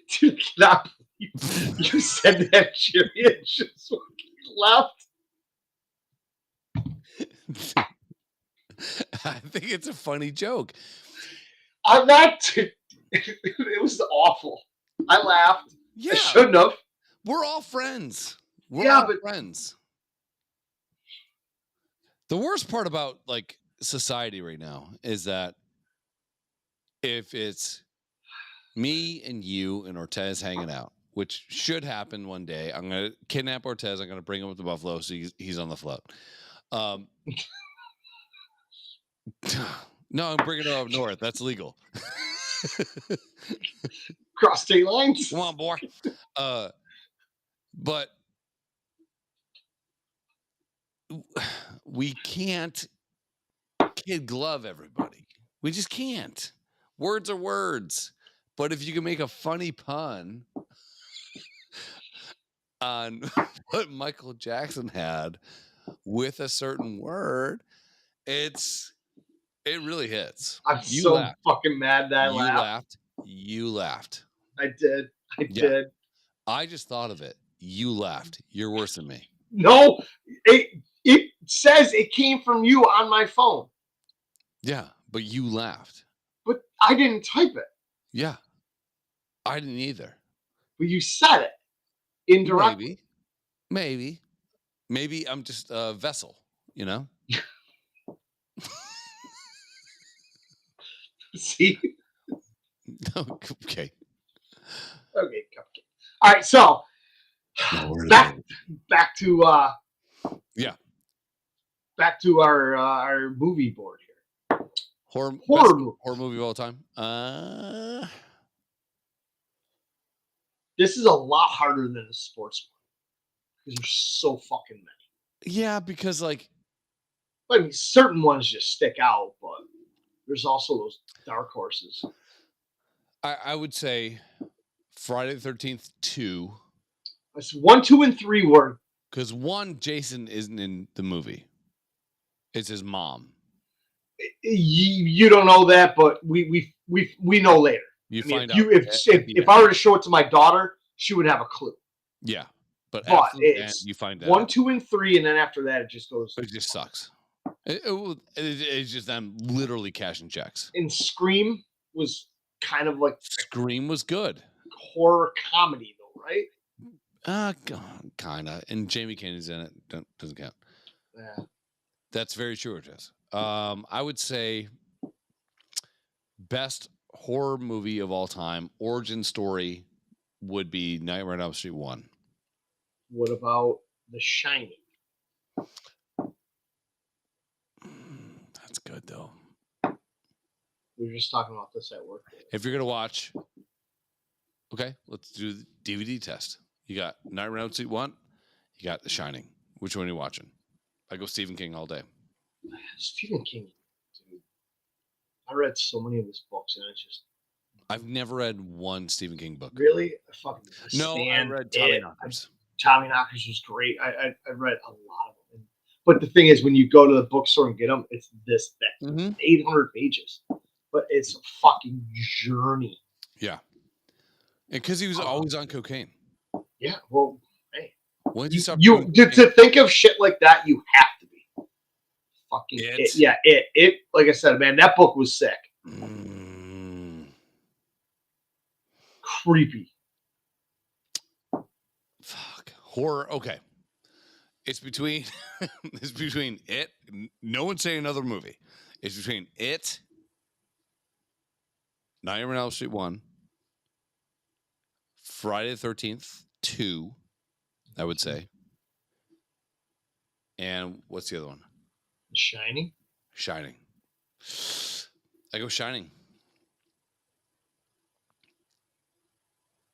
Dude, cannot believe you said that, Jimmy. It just fucking left. I think it's a funny joke. I'm not. It was awful. I laughed. Yeah, I shouldn't have. we're all friends. We're all friends. The worst part about like society right now is that if it's me and you and Ortez hanging out, which should happen one day, I'm gonna kidnap Ortez. I'm gonna bring him up to Buffalo so he's on the float. No, I'm bringing him up north. That's legal. Cross state lines. Come on, boy. But we can't kid glove everybody. We just can't. Words are words. But if you can make a funny pun on what Michael Jackson had with a certain word, it really hits. I'm fucking mad that I laughed. You laughed. I did. I did. I just thought of it. You laughed. You're worse than me. No, it says it came from you on my phone. Yeah, but you laughed. But I didn't type it. Yeah, I didn't either. But you said it indirectly. Maybe I'm just a vessel, you know? See? Okay. Okay, cupcake. All right, so back to back to our movie board here. Horror movie of all time. This is a lot harder than a sports one because there's so fucking many. Yeah, because like, I mean, certain ones just stick out, but there's also those dark horses. I would say Friday the 13th 2. It's 1, 2, and 3 were because 1, Jason isn't in the movie. It's his mom. You don't know that, but we know later. You find out. If I were to show it to my daughter, she would have a clue. Yeah, but it's you find out 1, 2, and 3, and then after that, it just goes. It just sucks. It's just them literally cashing checks. And Scream was kind of like Scream was good. Horror comedy though, right? Kinda. And Jamie Kennedy's in it. Doesn't count. Yeah. That's very true, Jess. I would say best horror movie of all time, origin story would be Nightmare on Elm Street 1. What about The Shining? That's good though. We were just talking about this at work. If you're gonna watch, okay, let's do the DVD test. You got Nightmare on Elm Street 1. You got The Shining. Which one are you watching? I go Stephen King all day. Stephen King, dude. I read so many of his books, and it's just. I've never read one Stephen King book. Really? I read Tommy Knockers. Tommy Knockers was great. I read a lot of them. But the thing is, when you go to the bookstore and get them, it's this thick. Mm-hmm. 800 pages. But it's a fucking journey. Yeah. And because he was always on cocaine. Yeah, well, hey. When did you stop to think of shit like that, you have to be. Fucking it. Yeah, it. Like I said, man, that book was sick. Creepy. Fuck. Horror. Okay. It's between it. No one's saying another movie. It's between it, Nightmare on Elm Street 1, Friday the 13th 2, I would say. And what's the other one? Shining. I go Shining.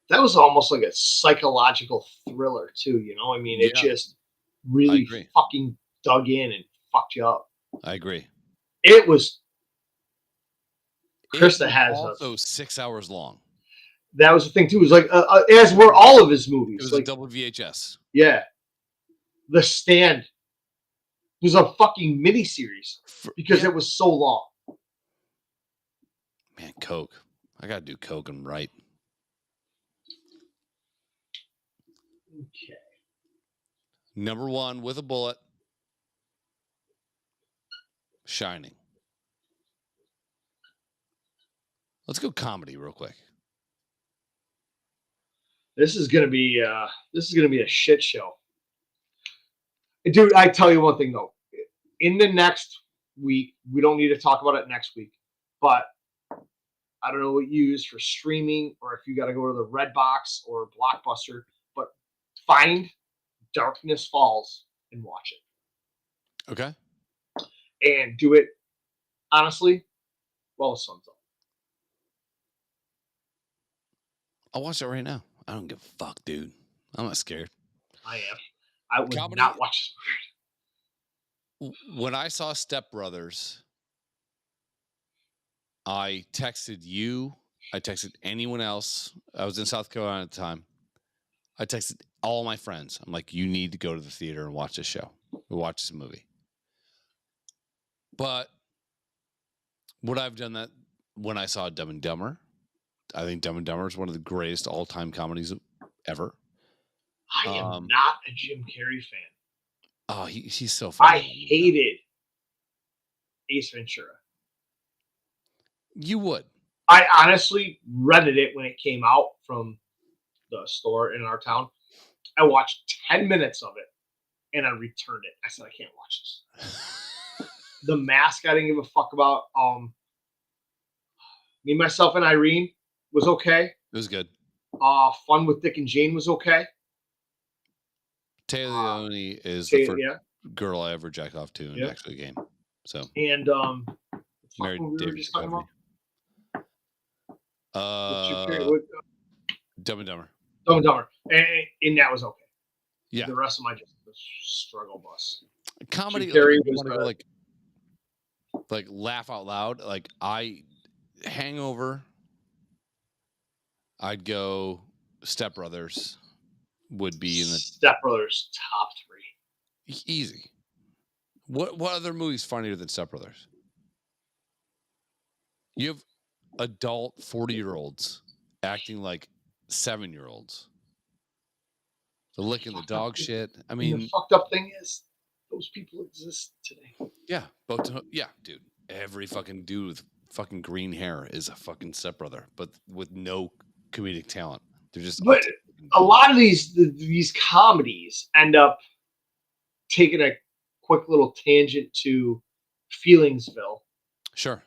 that was almost like a psychological thriller too. You know, I mean, it Yeah. just really agree. fucking dug in and fucked you up. I agree. It was. It Krista was has also 6 hours long. that was the thing too. It was like as were all of his movies. It was like, a double VHS. yeah, The Stand was a fucking miniseries because it was so long. Man, Coke. I gotta do Coke and right. Okay. Number 1 with a bullet. Shining. Let's go comedy real quick. This is gonna be a shit show. Dude, I tell you one thing though. In the next week, we don't need to talk about it next week, but I don't know what you use for streaming or if you got to go to the Redbox or Blockbuster, but find Darkness Falls and watch it. Okay. And do it honestly while the sun's up. I'll watch it right now. I don't give a fuck, dude. I'm not scared. I am. I would Comedy- not watch this. When I saw Step Brothers, I texted you. I texted anyone else. I was in South Carolina at the time. I texted all my friends. I'm like, you need to go to the theater and watch this show. Or watch this movie. But would I've done that when I saw Dumb and Dumber? I think Dumb and Dumber is one of the greatest all-time comedies ever. I am not a Jim Carrey fan. Oh, he's so funny. I hated Ace Ventura. You would. I honestly rented it when it came out from the store in our town. I watched 10 minutes of it and I returned it. I said, I can't watch this. The Mask, I didn't give a fuck about. Me, Myself, and Irene was okay. It was good. Fun with Dick and Jane was okay. Taylor Leone is the first Yeah. girl I ever jacked off to in Yep. actually a game. So And married we were David just talking about? Duchovny. Dumb and Dumber. Dumb and Dumber. And that was okay. Yeah. The rest of my just struggle bus. Comedy, Jim Carrey like, was wanna go, like laugh out loud. Like Hangover. I'd go Step Brothers would be in the Step Brothers top 3. easy. What other movie's funnier than Step Brothers? You have adult 40-year-olds acting like 7-year-olds. The licking the dog shit. I mean, the fucked up thing is those people exist today. yeah, dude. Every fucking dude with fucking green hair is a fucking stepbrother, but with no comedic talent. They're just. But a lot of these comedies end up taking a quick little tangent to Feelingsville. Sure.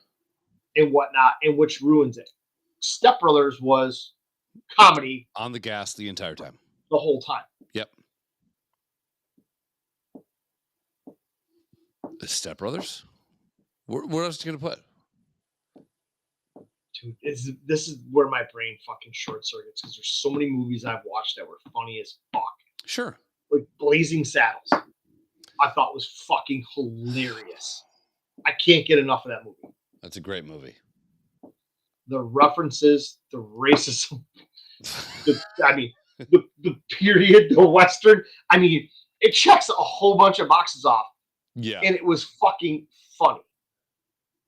And whatnot, and which ruins it. Step Brothers was comedy on the gas the entire time. The whole time. Yep. The Step Brothers? What else are you gonna put? Dude, this is where my brain fucking short circuits because there's so many movies I've watched that were funny as fuck. Sure. Like Blazing Saddles, I thought was fucking hilarious. I can't get enough of that movie. That's a great movie. The references, the racism, the period, the Western. I mean, it checks a whole bunch of boxes off. Yeah. And it was fucking funny.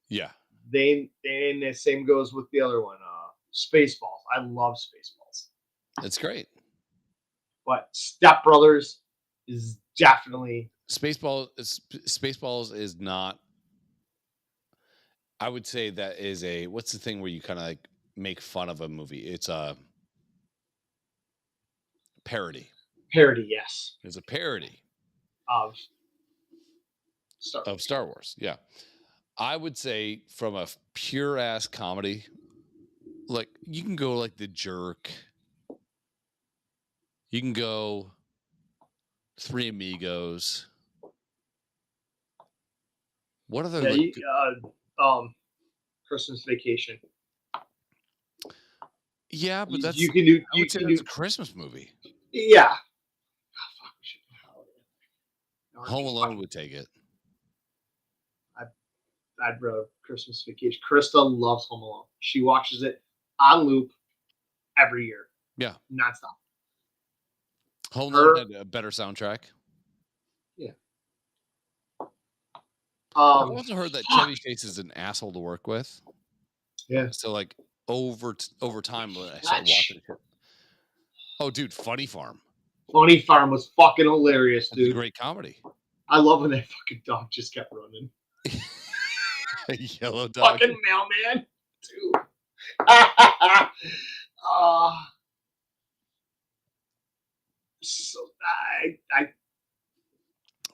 Yeah. And the same goes with the other one, Spaceballs. I love Spaceballs. It's great. But Step Brothers is definitely Spaceballs is not. I would say that is what's the thing where you kind of like make fun of a movie? It's a parody. Parody, yes. It's a parody of Star Wars. Yeah. I would say from a pure ass comedy, like you can go like The Jerk. You can go Three Amigos. What other Christmas Vacation. Yeah, but that's you can do. I You would say can that's do. a Christmas movie. Yeah. Oh, fuck, we should do Halloween. Home Alone would take it. I'd rather Christmas Vacation. Krista loves Home Alone. She watches it on loop every year, Yeah. nonstop. Home Her- Alone had a better soundtrack. Yeah. I've also heard that Chevy Chase is an asshole to work with. Yeah. So like over time when I started watching it. Oh, dude, Funny Farm. Funny Farm was fucking hilarious, It's a dude. great comedy. I love when that fucking dog just kept running. Yellow dog. Fucking mailman, dude. So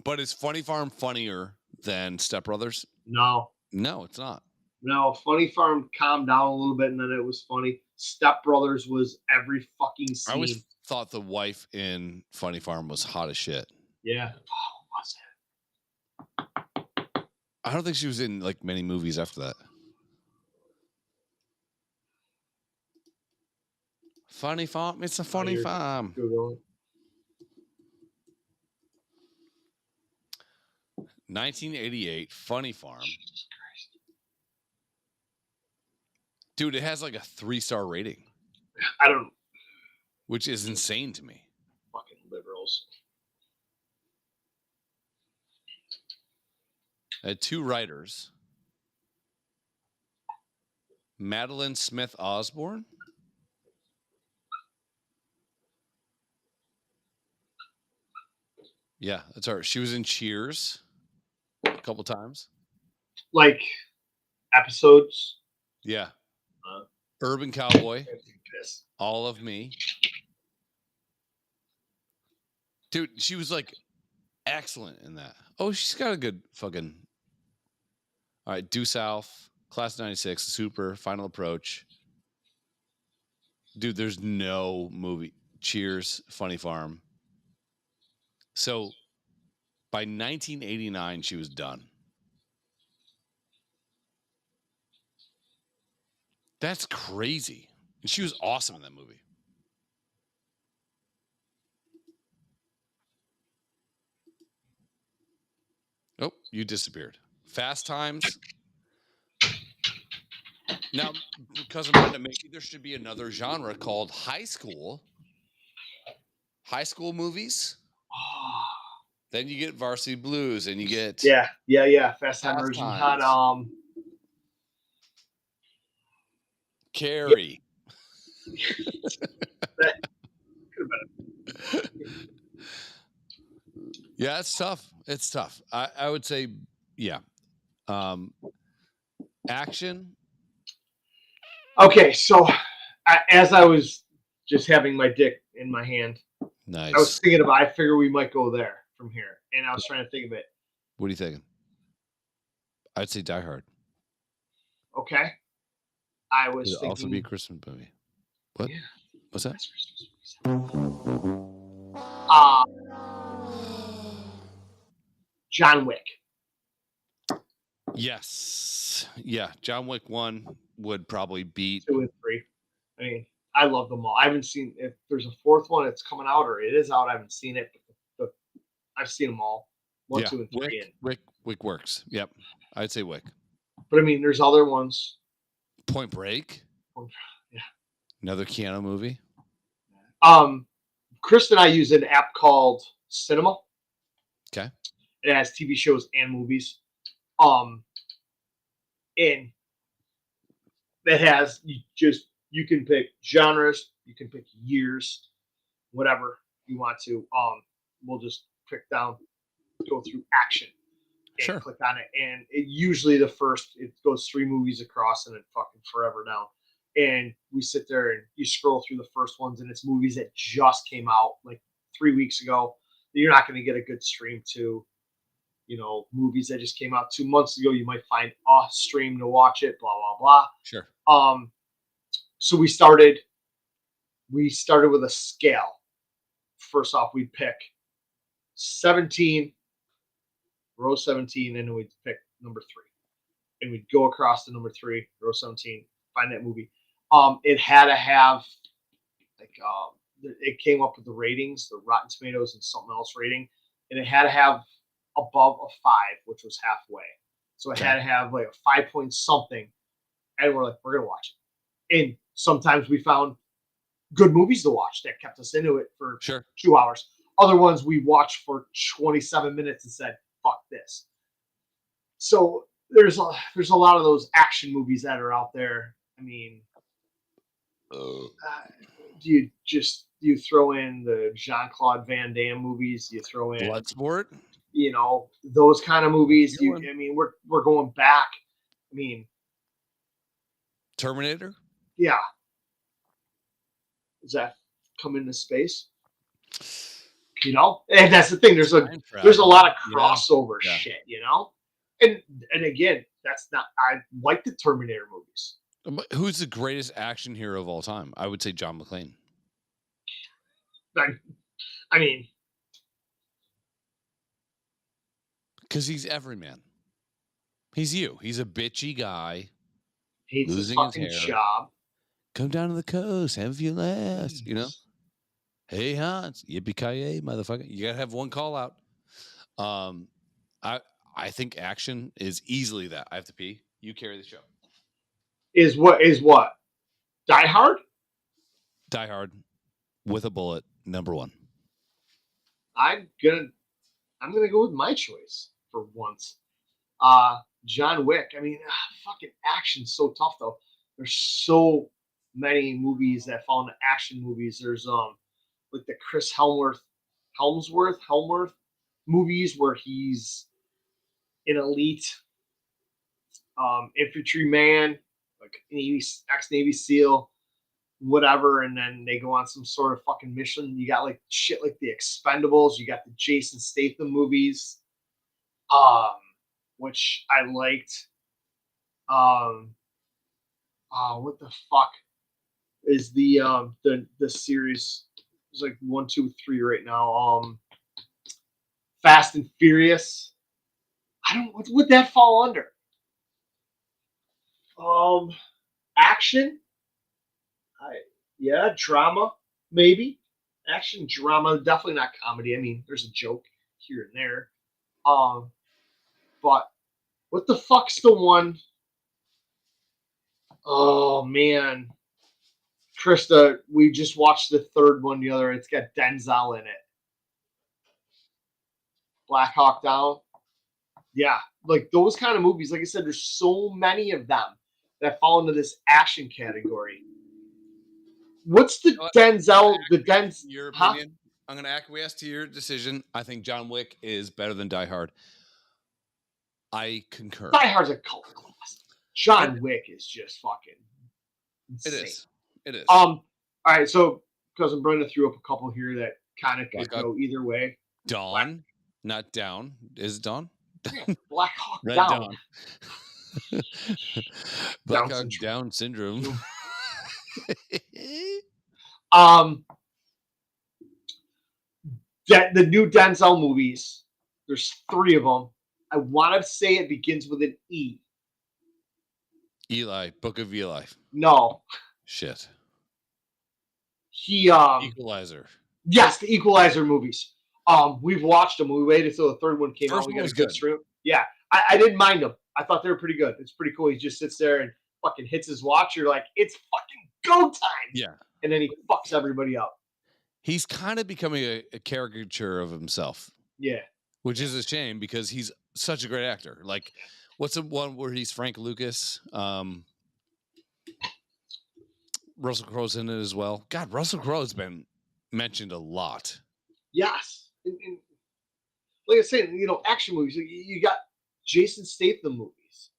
But is Funny Farm funnier than Step Brothers? no. No, it's not. No, Funny Farm calmed down a little bit, and then it was funny. Step Brothers was every fucking I always scene. thought the wife in Funny Farm was hot as shit. Yeah. Oh, was it? I don't think she was in like many movies after that. Funny Farm. It's a funny you're- farm. Google it. 1988, Funny Farm. Jesus Christ. Dude, it has like a 3-star rating, I don't which is insane to me. fucking liberals. It had 2 writers. Madeline Smith Osborne. Yeah, that's her. She was in Cheers a couple times. Like episodes. Yeah. Uh, Urban Cowboy. Piss. All of Me. Dude, she was like excellent in that. Oh, she's got a good fucking. All right, Due South, Class 96, Super, Final Approach. Dude, there's no movie. Cheers, Funny Farm. So by 1989, she was done. That's crazy. And she was awesome in that movie. Oh, you disappeared. Fast Times. Now, because Amanda, maybe there should be another genre called high school. High school movies. Then you get Varsity Blues, and you get Yeah. Fast Time version had Carrie. that could have been Yeah, it's tough. It's tough. I would say, yeah. Action. Okay, so as I was just having my dick in my hand, Nice. I was thinking about. I figure we might go there from here, and I was trying to think of it. What are you thinking? I'd say Die Hard. Okay, I was It'd thinking. also be a Christmas movie. What? Yeah. What's that? John Wick. Yes. Yeah. John Wick 1 would probably beat. 2 and 3. I mean, I love them all. I haven't seen if there's a 4th one. It's coming out or it is out. I haven't seen it, but I've seen them all. 1, 2, and 3. Wick works. Yep. I'd say Wick. But I mean, there's other ones. Point Break. Yeah. Another Keanu movie. Chris and I use an app called Cinema. Okay. It has TV shows and movies. And that has you can pick genres, you can pick years, whatever you want to. We'll just go through action and Sure. click on it. And it usually it goes 3 movies across and it fucking forever down. And we sit there and you scroll through the first ones and it's movies that just came out like 3 weeks ago. You're not going to get a good stream to, movies that just came out 2 months ago. You might find a stream to watch it, blah, blah, blah. Sure. So we started with a scale. First off, we'd pick 17, row 17, and then we'd pick number 3. And we'd go across to number 3, row 17, find that movie. It had to have like it came up with the ratings, the Rotten Tomatoes and something else rating, and it had to have above a 5, which was halfway. So it had to have like a 5 point something, and we're like, we're gonna watch it. And sometimes we found good movies to watch that kept us into it for 2 hours. Other ones we watched for 27 minutes and said, "Fuck this." So there's a lot of those action movies that are out there. I mean, do you throw in the Jean-Claude Van Damme movies? You throw in Bloodsport? Those kind of movies. I mean, we're going back. I mean, Terminator? Yeah. Does that come into space? And that's the thing. There's a lot of crossover shit, And again, that's not. I like the Terminator movies. Who's the greatest action hero of all time? I would say John McClane. I mean, because he's everyman. He's you. He's a bitchy guy. Hates losing his fucking job. Come down to the coast, have a few laughs. Hey Hans, yippee-ki-yay, motherfucker! You gotta have one call out. I think action is easily that. I have to pee. You carry the show. Is what? Die Hard? Die Hard with a bullet, number 1. I'm gonna go with my choice for once. John Wick. I mean, fucking action's so tough though. There's so many movies that fall into action movies. There's like the Chris Helmsworth movies where he's an elite infantryman, like ex-Navy SEAL, whatever, and then they go on some sort of fucking mission. You got like shit like the Expendables. You got the Jason Statham movies, which I liked. What the fuck is the series? There's like 1, 2, 3 right now. Fast and Furious. What would that fall under? Action. Drama maybe. Action, drama, definitely not comedy. I mean, there's a joke here and there. But what the fuck's the one? Oh man, Krista, we just watched the third one the other. It's got Denzel in it. Black Hawk Down. Yeah, like those kind of movies. Like I said, there's so many of them that fall into this action category. What's the Denzel? Your opinion? I'm going to acquiesce to your decision. I think John Wick is better than Die Hard. I concur. Die Hard's a cult classic. John Wick is just fucking insane. It is. All right, so cousin Brenda threw up a couple here that kind of could go either way. Dawn, not down. Is it Dawn? Yeah, Black Hawk Down. Black Hawk Down syndrome. The new Denzel movies. There's 3 of them. I want to say it begins with an E. Eli, Book of Eli. No. Shit. Equalizer. Yes, the Equalizer movies. We've watched them. We waited until the third one came out. We got a good stream. Yeah, I didn't mind them. I thought they were pretty good. It's pretty cool. He just sits there and fucking hits his watch. You're like, it's fucking go time. Yeah. And then he fucks everybody up. He's kind of becoming a caricature of himself. Yeah. Which is a shame because he's such a great actor. Like, what's the one where he's Frank Lucas? Russell Crowe's in it as well. God, Russell Crowe's been mentioned a lot. Yes. And like I said, action movies. You got Jason Statham movies.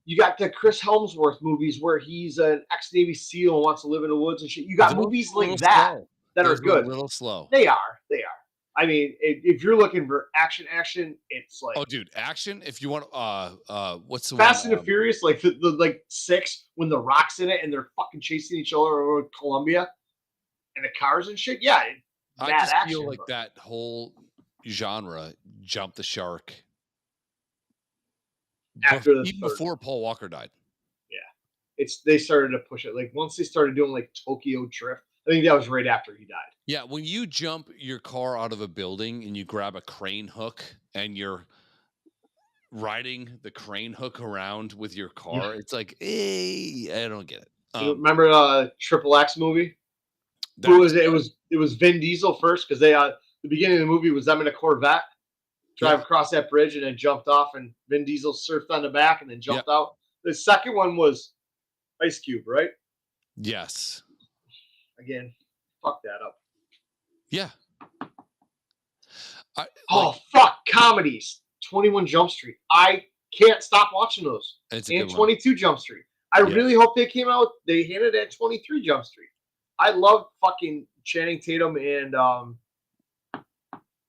You got the Chris Helmsworth movies where he's an ex-Navy SEAL and wants to live in the woods and shit. You got movies like that that are good. A little slow. They are. I mean, if you're looking for action, it's like dude, action. If you want, what's the Fast and the Furious, like the 6 when the Rock's in it and they're fucking chasing each other over Colombia and the cars and shit. Yeah, I just feel like that whole genre jumped the shark after even before Paul Walker died. they started to push it. Like once they started doing like Tokyo Drift, I think that was right after he died. Yeah, when you jump your car out of a building and you grab a crane hook and you're riding the crane hook around with your car, it's like, I don't get it. Remember Triple X movie? That Who was was it? good. It was Vin Diesel first because they the beginning of the movie was them in a Corvette drive across that bridge and then jumped off, and Vin Diesel surfed on the back and then jumped out. The second one was Ice Cube, right? Yes. Again, fuck that up. Yeah. Fuck comedies. 21 Jump Street. I can't stop watching those. It's And 22 Jump Street. I really hope they came out. They hinted at 23 Jump Street. I love fucking Channing Tatum and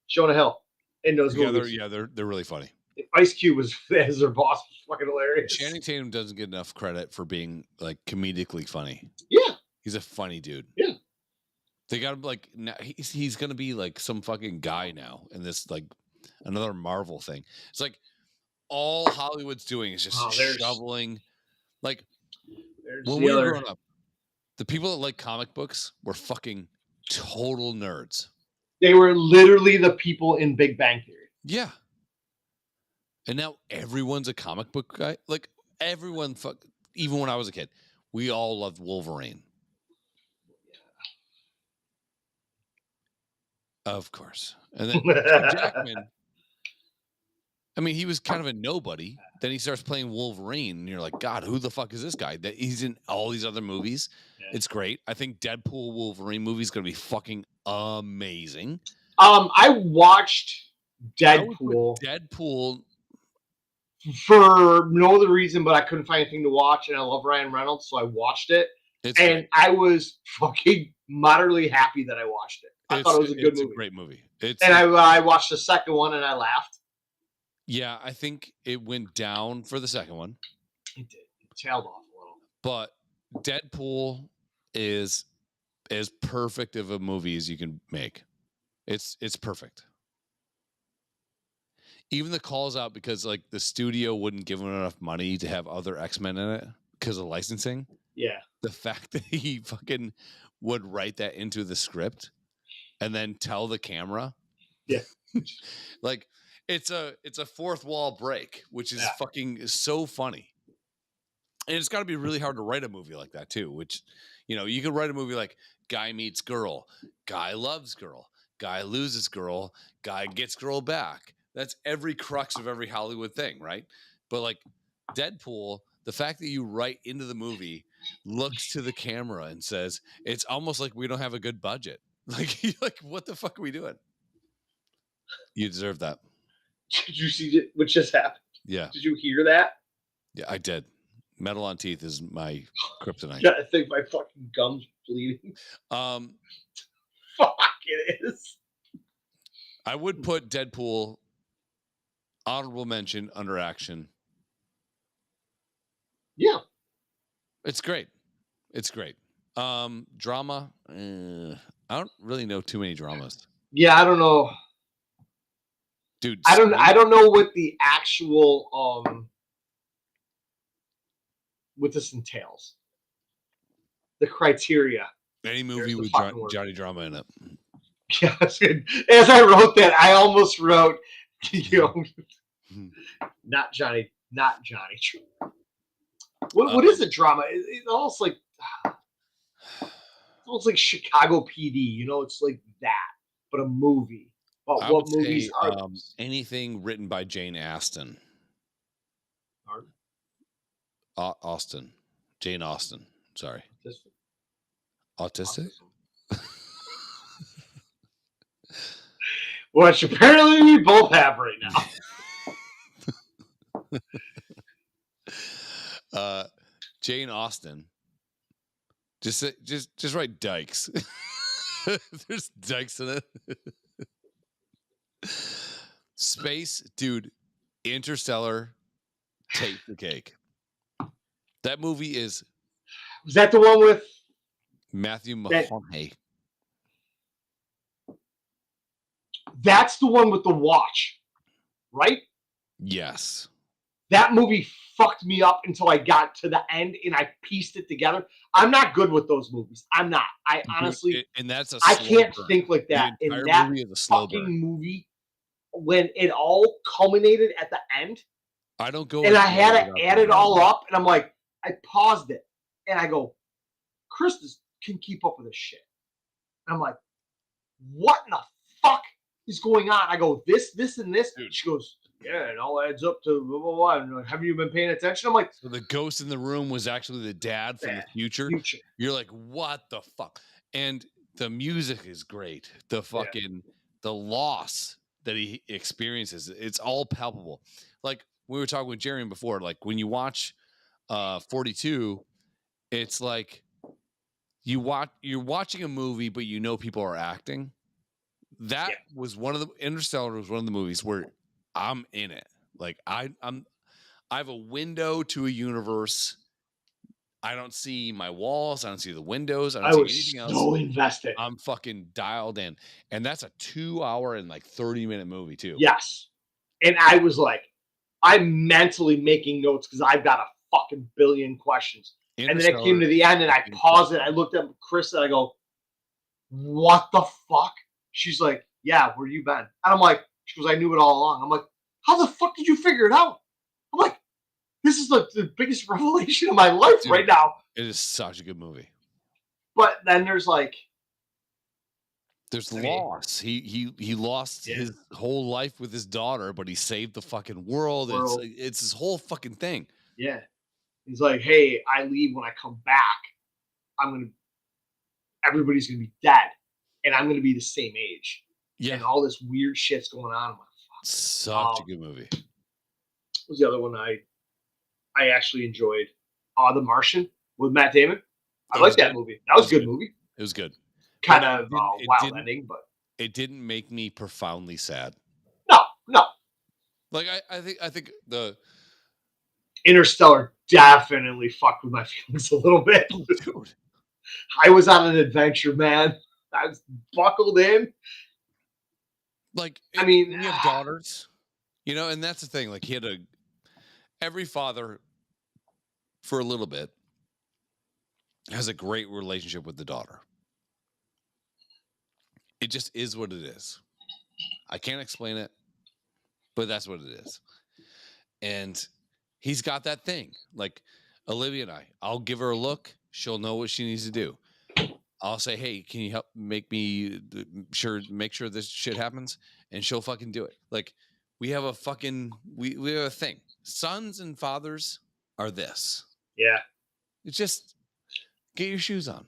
Jonah Hill in those movies. They're really funny. Ice Cube was as their boss was fucking hilarious. Channing Tatum doesn't get enough credit for being like comedically funny. Yeah, he's a funny dude. Yeah, they got him like now he's gonna be like some fucking guy now in this like another Marvel thing. It's like all Hollywood's doing is just shoveling. Like when we were growing up, the people that like comic books were fucking total nerds. They were literally the people in Big Bang Theory. Yeah. And now everyone's a comic book guy. Like everyone, even when I was a kid, we all loved Wolverine. Yeah. Of course. And then Jackman, I mean, he was kind of a nobody. Then he starts playing Wolverine, and you're like, God, who the fuck is this guy? That he's in all these other movies. Yeah. It's great. I think Deadpool Wolverine movie is going to be fucking amazing. I watched Deadpool. For no other reason, but I couldn't find anything to watch, and I love Ryan Reynolds, so I watched it. I was fucking moderately happy that I watched it. I thought it was a good movie. It's a great movie. I watched the second one, and I laughed. Yeah, I think it went down for the second one. It did. It tailed off a little. But Deadpool is as perfect of a movie as you can make. It's perfect. Even the calls out because like the studio wouldn't give him enough money to have other X-Men in it because of licensing. Yeah. The fact that he fucking would write that into the script and then tell the camera. Yeah. Like it's a fourth wall break, which is fucking so funny. And it's got to be really hard to write a movie like that too, which, you know, you could write a movie like guy meets girl, guy loves girl, guy loses girl, guy gets girl back. That's every crux of every Hollywood thing, right? But like Deadpool, the fact that you write into the movie looks to the camera and says, it's almost like we don't have a good budget. Like what the fuck are we doing? You deserve that. Did you see what just happened? Yeah. Did you hear that? Yeah, I did. Metal on teeth is my kryptonite. Yeah, I think my fucking gums bleeding. Fuck, it is. I would put Deadpool honorable mention under action. Yeah. It's great. It's great. Drama. I don't really know too many dramas. Yeah, I don't know. Dude, I don't know what the actual what this entails. The criteria. Any movie with Johnny Drama in it. Yeah, as I wrote that, I almost wrote, not Johnny. What is a drama? It's almost like Chicago PD. You know, it's like that, but a movie. But what movies are those? Anything written by Jane Austen? Austen. Jane Austen. Sorry. Autistic? Which apparently we both have right now. Jane Austen. Just write Dykes. There's Dykes in it. Space, dude. Interstellar. Take the cake. That movie is. Was that the one with Matthew McConaughey? That's the one with the watch, right? Yes. That movie fucked me up until I got to the end and I pieced it together. I'm not good with those movies. I'm not. I honestly, and that's a I slow can't burn. think like that. The In entire that movie is a slow fucking burn. movie, when it all culminated at the end, I don't go. and I into had it to without add the it all movie. up, and I'm like, I paused it, and I go, Chris can keep up with this shit. And I'm like, what in the fuck is going on? I go, this, and this. Dude. She goes, yeah, it all adds up to blah, blah, blah. And like, have you been paying attention? I'm like, So the ghost in the room was actually the dad from the future. You're like, what the fuck? And the music is great. The fucking the loss that he experiences, it's all palpable. Like we were talking with Jerry before, like when you watch 42, it's like you're watching a movie, but you know people are acting. That was one of the Interstellar was one of the movies where I'm in it. Like I have a window to a universe. I don't see my walls. I don't see the windows. I don't see anything else. So invested. I'm fucking dialed in. And that's a 2-hour and like 30-minute movie too. Yes. And I was like, I'm mentally making notes because I've got a fucking billion questions. And then it came to the end and I paused it. I looked at Chris and I go, what the fuck? She's like, yeah, where you been? And I'm like, she goes, I knew it all along. I'm like, how the fuck did you figure it out? I'm like, this is the biggest revelation of my life right now. It is such a good movie. But then there's like, there's loss. He lost his whole life with his daughter, but he saved the fucking world. It's his whole fucking thing. Yeah. He's like, hey, I leave when I come back. Everybody's gonna be dead, and I'm gonna be the same age. Yeah. And all this weird shit's going on. I'm like, fuck. Such a good movie. What was the other one I actually enjoyed? The Martian with Matt Damon. I like that movie. That was a good movie. It was good. Kind of wild ending, but it didn't make me profoundly sad. No. Like I think the Interstellar definitely fucked with my feelings a little bit. Dude. I was on an adventure, man. I was buckled in. Like, I mean, you have daughters, and that's the thing. Like, every father, for a little bit, has a great relationship with the daughter. It just is what it is. I can't explain it, but that's what it is. And he's got that thing. Like Olivia and I'll give her a look. She'll know what she needs to do. I'll say, hey, can you help make sure this shit happens? And she'll fucking do it. Like we have a fucking, we have a thing. Sons and fathers are this. Yeah. It's just get your shoes on.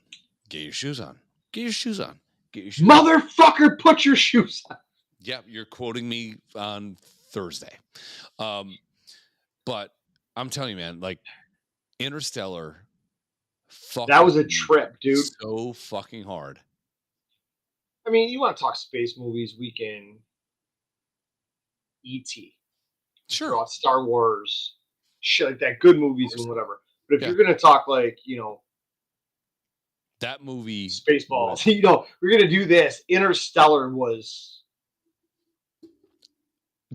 Get your shoes on. Get your shoes on. Get your shoes Motherfucker, on. Put your shoes on. Yep, you're quoting me on Thursday. But I'm telling you, man, like Interstellar, that was a trip, dude. So fucking hard. I mean, you want to talk space movies? We can. E.T. Sure. Star Wars, shit like that. Good movies and whatever. But if you're gonna talk like that movie, Spaceballs, we're gonna do this. Interstellar was.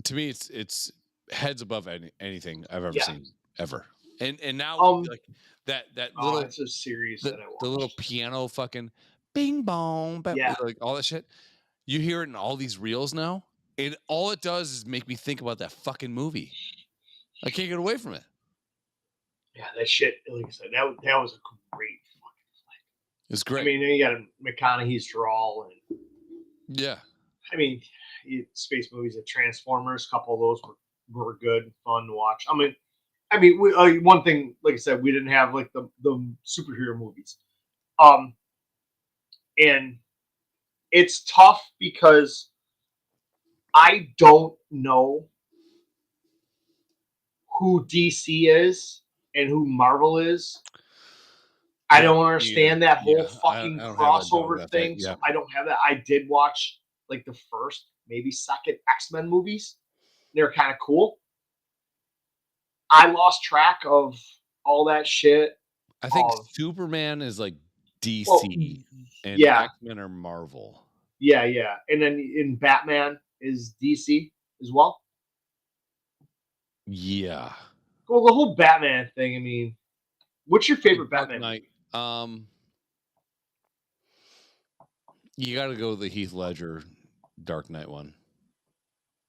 To me, it's heads above anything I've ever seen ever. And now like that little it's a series that I watched. The little piano fucking bing bong, like all that shit. You hear it in all these reels now, and all it does is make me think about that fucking movie. I can't get away from it. Yeah, that shit. Like I said, that was a great fucking flick. It's great. I mean, then you got McConaughey's drawl and. Yeah. I mean, space movies, the Transformers, a couple of those were good, fun to watch. I mean, one thing, like I said, we didn't have like the superhero movies, and it's tough because I don't know who DC is and who Marvel is. I don't understand that whole fucking crossover thing. So I don't have that. I did watch like the first, maybe second X-Men movies. They're kind of cool. I lost track of all that shit. I think Superman is like DC and X-Men are Marvel. Yeah. And then in Batman is DC as well. Yeah. Well, the whole Batman thing. I mean, what's your favorite Dark Batman? Knight. You got to go with the Heath Ledger Dark Knight one.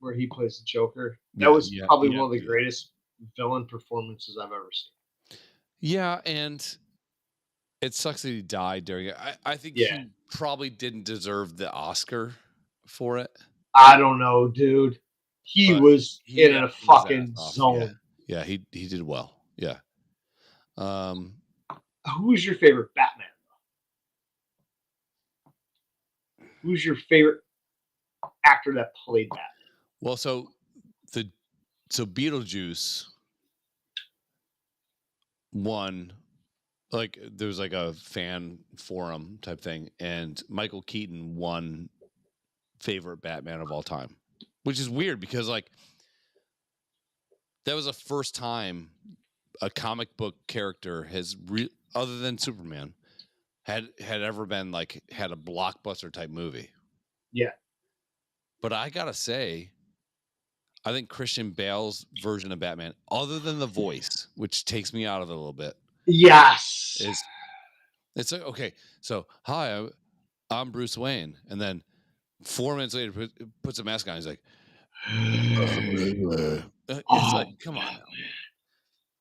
Where he plays the Joker. That Yeah, was yeah, probably you one have of the to do that. greatest villain performances I've ever seen. Yeah, and it sucks that he died during it. I think Yeah. he probably didn't deserve the Oscar for it. I don't know, dude. He But was he in a acted his ass fucking off. zone. Yeah, he did well. Yeah. Who's your favorite Batman? Who's your favorite actor that played Batman? Well, so Beetlejuice won. Like there was like a fan forum type thing, and Michael Keaton won favorite Batman of all time, which is weird because like that was the first time a comic book character has other than Superman had ever been like had a blockbuster type movie. Yeah. But I gotta say, I think Christian Bale's version of Batman, other than the voice, which takes me out of it a little bit, Yes. it's like, okay, so hi, I'm Bruce Wayne, and then 4 minutes later puts a mask on. He's like, it's like, come on now.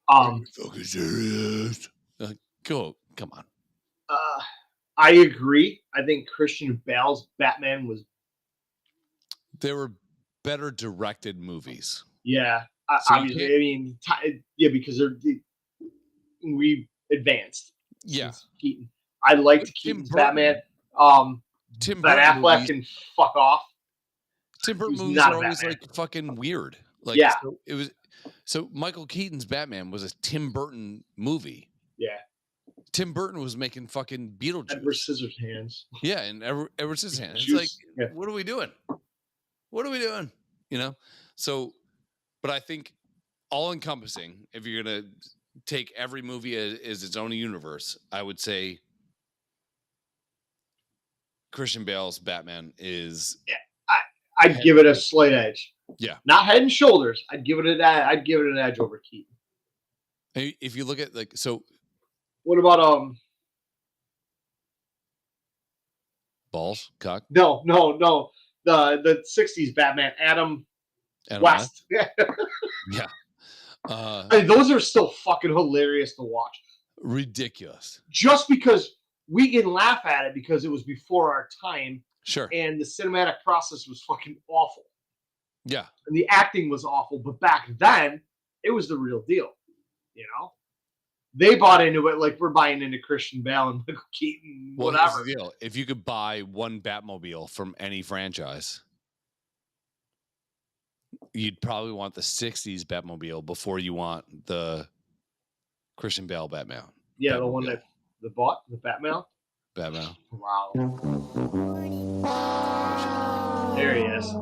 Are you fucking serious? Come on. I agree. I think Christian Bale's Batman was. There were better directed movies. Yeah, So obviously. I mean, yeah, because we advanced. Yeah. Since Keaton. I liked Keaton's Batman. Tim Ben Burton Affleck movies, can fuck off. Tim Burton He's movies not are a always Batman. like fucking weird. Like, Yeah. So Michael Keaton's Batman was a Tim Burton movie. Yeah. Tim Burton was making fucking Beetlejuice. Edward Scissorhands. Yeah, and Edward Scissorhands. It's Juice. like, Yeah. what are we doing? What are we doing? You know? So, but I think all encompassing, if you're going to take every movie as its own universe, I would say Christian Bale's Batman is. Yeah. I'd give it a slight edge. Yeah. Not head and shoulders. I'd give it an edge over Keaton. If you look at like so. What about Balls, cock? No. The '60s Batman, Adam West. Yeah. I mean, those are still fucking hilarious to watch. Ridiculous. Just because we can laugh at it because it was before our time. Sure. And the cinematic process was fucking awful. Yeah. And the acting was awful. But back then, it was the real deal. You know? They bought into it like we're buying into Christian Bale and Michael Keaton, Well, whatever. here's the deal. If you could buy one Batmobile from any franchise, you'd probably want the 60s Batmobile before you want the Christian Bale Batman. Yeah, Batmobile. the one that bought the Batman. Batman. Wow. There he is.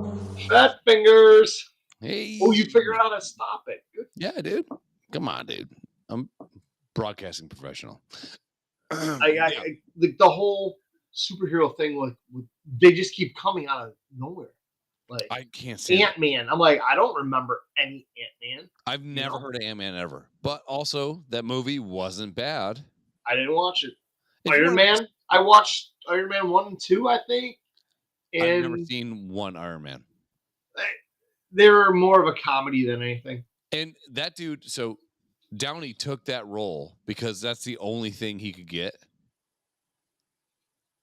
Fat fingers. Hey. Oh, you figured out how to stop it. Good. Yeah, dude. Come on, dude. I'm broadcasting professional. The whole superhero thing, like they just keep coming out of nowhere. Like I can't see Ant-Man. I'm like, I don't remember any Ant-Man. I've never heard of Ant-Man ever. But also, that movie wasn't bad. I didn't watch it. Iron Man. I watched Iron Man 1 and 2, I think. And I've never seen one Iron Man. They were more of a comedy than anything. And that dude, so Downey took that role because that's the only thing he could get.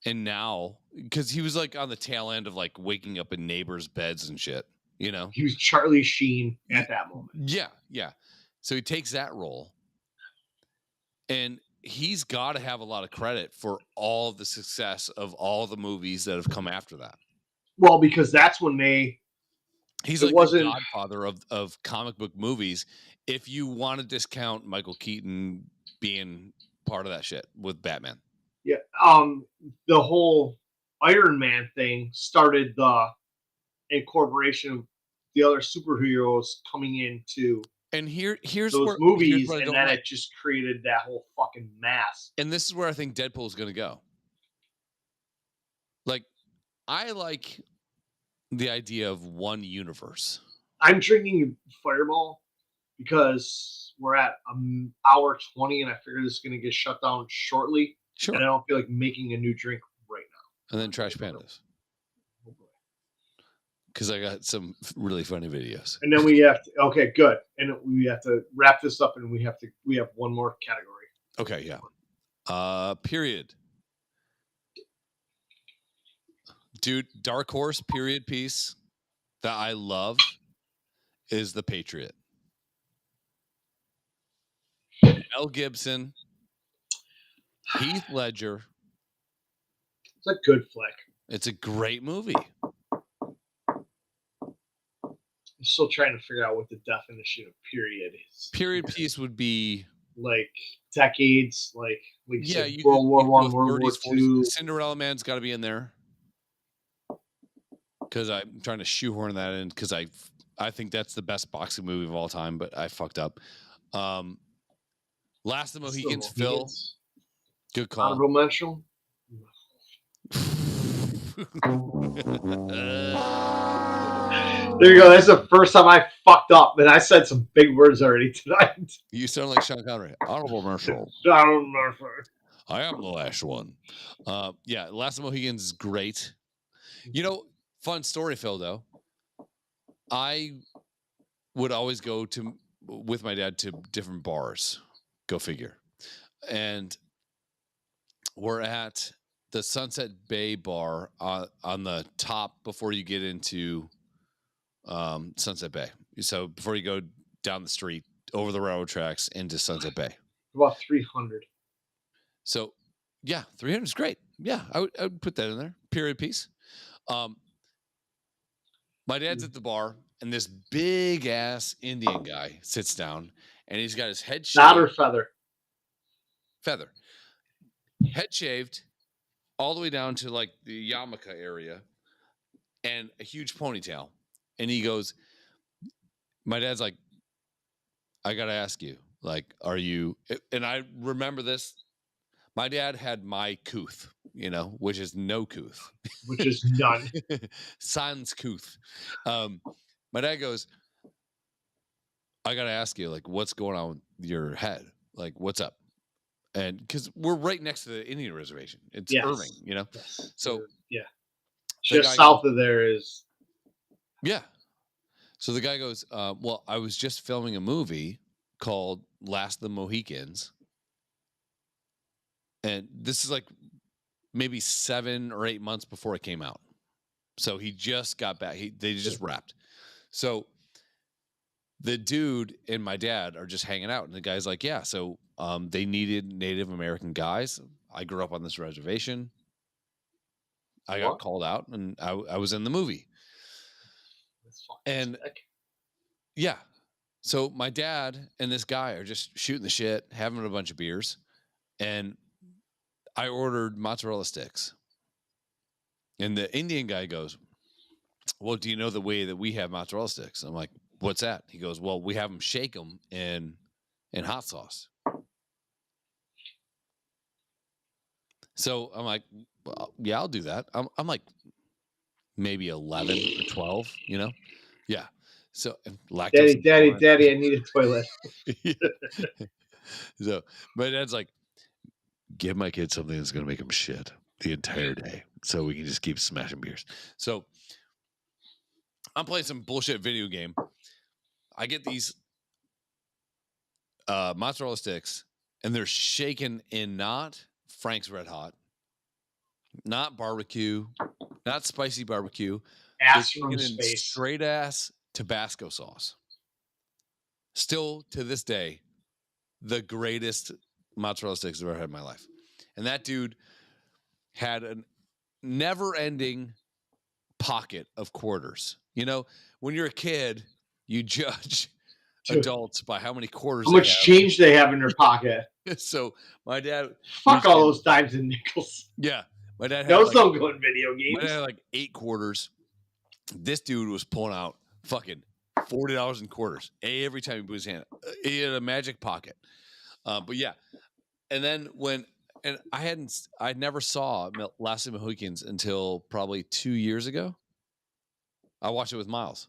And now, because he was like on the tail end of like waking up in neighbors' beds and shit, you know? He was Charlie Sheen at that moment. Yeah. So he takes that role. And he's got to have a lot of credit for all the success of all the movies that have come after that. Well, because that's when he's like the godfather of comic book movies. If you want to discount Michael Keaton being part of that shit with Batman. Yeah. The whole Iron Man thing started the incorporation of the other superheroes coming into and here's those movies, and then it just created that whole fucking mass. And this is where I think Deadpool is going to go. Like, I like the idea of one universe. I'm drinking Fireball because we're at hour 20, and I figure this is going to get shut down shortly. Sure. And I don't feel like making a new drink right now. And then Trash Pandas. Because I got some really funny videos. And then we have to, okay, good. And we have to wrap this up, and we have one more category. Okay, yeah. Period. Dude, Dark Horse period piece that I love is The Patriot. Mel Gibson, Heath Ledger. It's a good flick. It's a great movie. I'm still trying to figure out what the definition of period is. Period piece would be like decades, like yeah, you World War One, go World War 30s, Two. 40s. Cinderella Man's got to be in there because I'm trying to shoehorn that in because I think that's the best boxing movie of all time, but I fucked up. Last of the Mohicans, Phil. Good call. Honorable mention. There you go. That's the first time I fucked up, and I said some big words already tonight. You sound like Sean Connery. Honorable mention. I am the last one. Yeah, Last of the Mohicans is great. You know, fun story, Phil, though. I would always go with my dad to different bars. Go figure. And we're at the Sunset Bay bar on the top before you get into Sunset Bay. So before you go down the street, over the railroad tracks into Sunset Bay. About 300. So, yeah, 300 is great. Yeah, I would put that in there. Period piece. My dad's at the bar, and this big ass Indian guy sits down, and he's got his head shaved. Knot or feather? Feather. Head shaved all the way down to like the yarmulke area and a huge ponytail. And he goes, my dad's like, I got to ask you, like, are you, and I remember this. My dad had my couth, which is no couth. Which is none. Sans couth. My dad goes, I got to ask you, like, what's going on with your head? Like, what's up? And because we're right next to the Indian reservation. It's Irving, Yes. So, yeah. Just south of there is. Yeah. So the guy goes, well, I was just filming a movie called Last of the Mohicans. And this is like maybe 7 or 8 months before it came out. So he just got back. They just wrapped. So the dude and my dad are just hanging out. And the guy's like, yeah, so they needed Native American guys. I grew up on this reservation. I got called out, and I was in the movie. And yeah, so my dad and this guy are just shooting the shit, having a bunch of beers, and I ordered mozzarella sticks. And the Indian guy goes, well, do you know the way that we have mozzarella sticks? I'm like, what's that? He goes, well, we have them shake them in hot sauce. So I'm like, well, yeah, I'll do that. I'm like maybe 11 or 12, Yeah. So Daddy, I need a toilet. So my dad's like, give my kid something that's going to make him shit the entire day so we can just keep smashing beers. So I'm playing some bullshit video game. I get these mozzarella sticks, and they're shaken in not Frank's Red Hot, not barbecue, not spicy barbecue. Ass from space. Straight ass Tabasco sauce. Still to this day, the greatest mozzarella sticks I've ever had in my life. And that dude had a never-ending pocket of quarters. When you're a kid, you judge adults by how many quarters. How much change they have in their pocket. So my dad, fuck all those dimes and nickels. Yeah, my dad had those don't go in video games. My dad had like 8 quarters. This dude was pulling out fucking $40 in quarters every time he put his hand. He had a magic pocket. But yeah, and then I never saw Last of the Mohicans until probably 2 years ago. I watched it with Miles.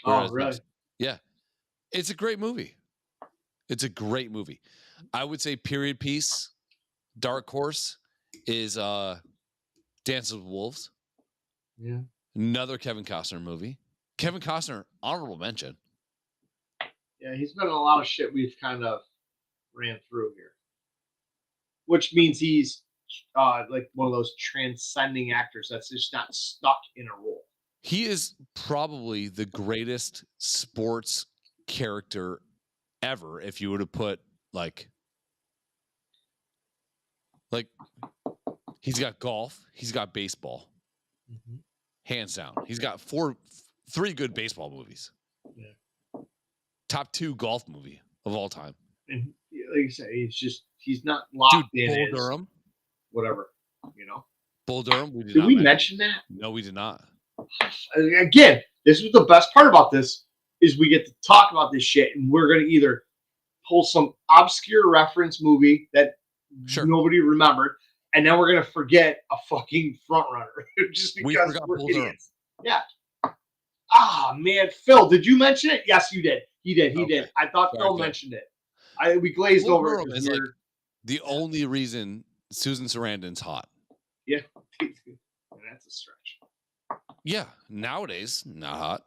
Oh, really? Yeah, it's a great movie. It's a great movie. I would say period piece, dark horse is Dances with Wolves. Yeah. Another Kevin Costner movie. Kevin Costner, honorable mention. Yeah, he's been in a lot of shit we've kind of ran through here. Which means he's like one of those transcending actors that's just not stuck in a role. He is probably the greatest sports character ever. If you were to put like he's got golf, he's got baseball, hands down. He's got three good baseball movies. Yeah. Top 2 golf movie of all time. And like you say, he's not locked in. Bull as Durham, whatever, you know. Bull Durham. Did we mention that? No, we did not. Again, this was the best part about this is we get to talk about this shit, and we're gonna either pull some obscure reference movie that nobody remembered, and then we're gonna forget a fucking front runner just because we're idiots. Yeah. Ah, man, Phil, did you mention it? Yes, you did. He did. He did. I thought Phil mentioned it. We glazed over it. Is like the only reason Susan Sarandon's hot. Yeah, that's a stretch. Yeah, nowadays not hot.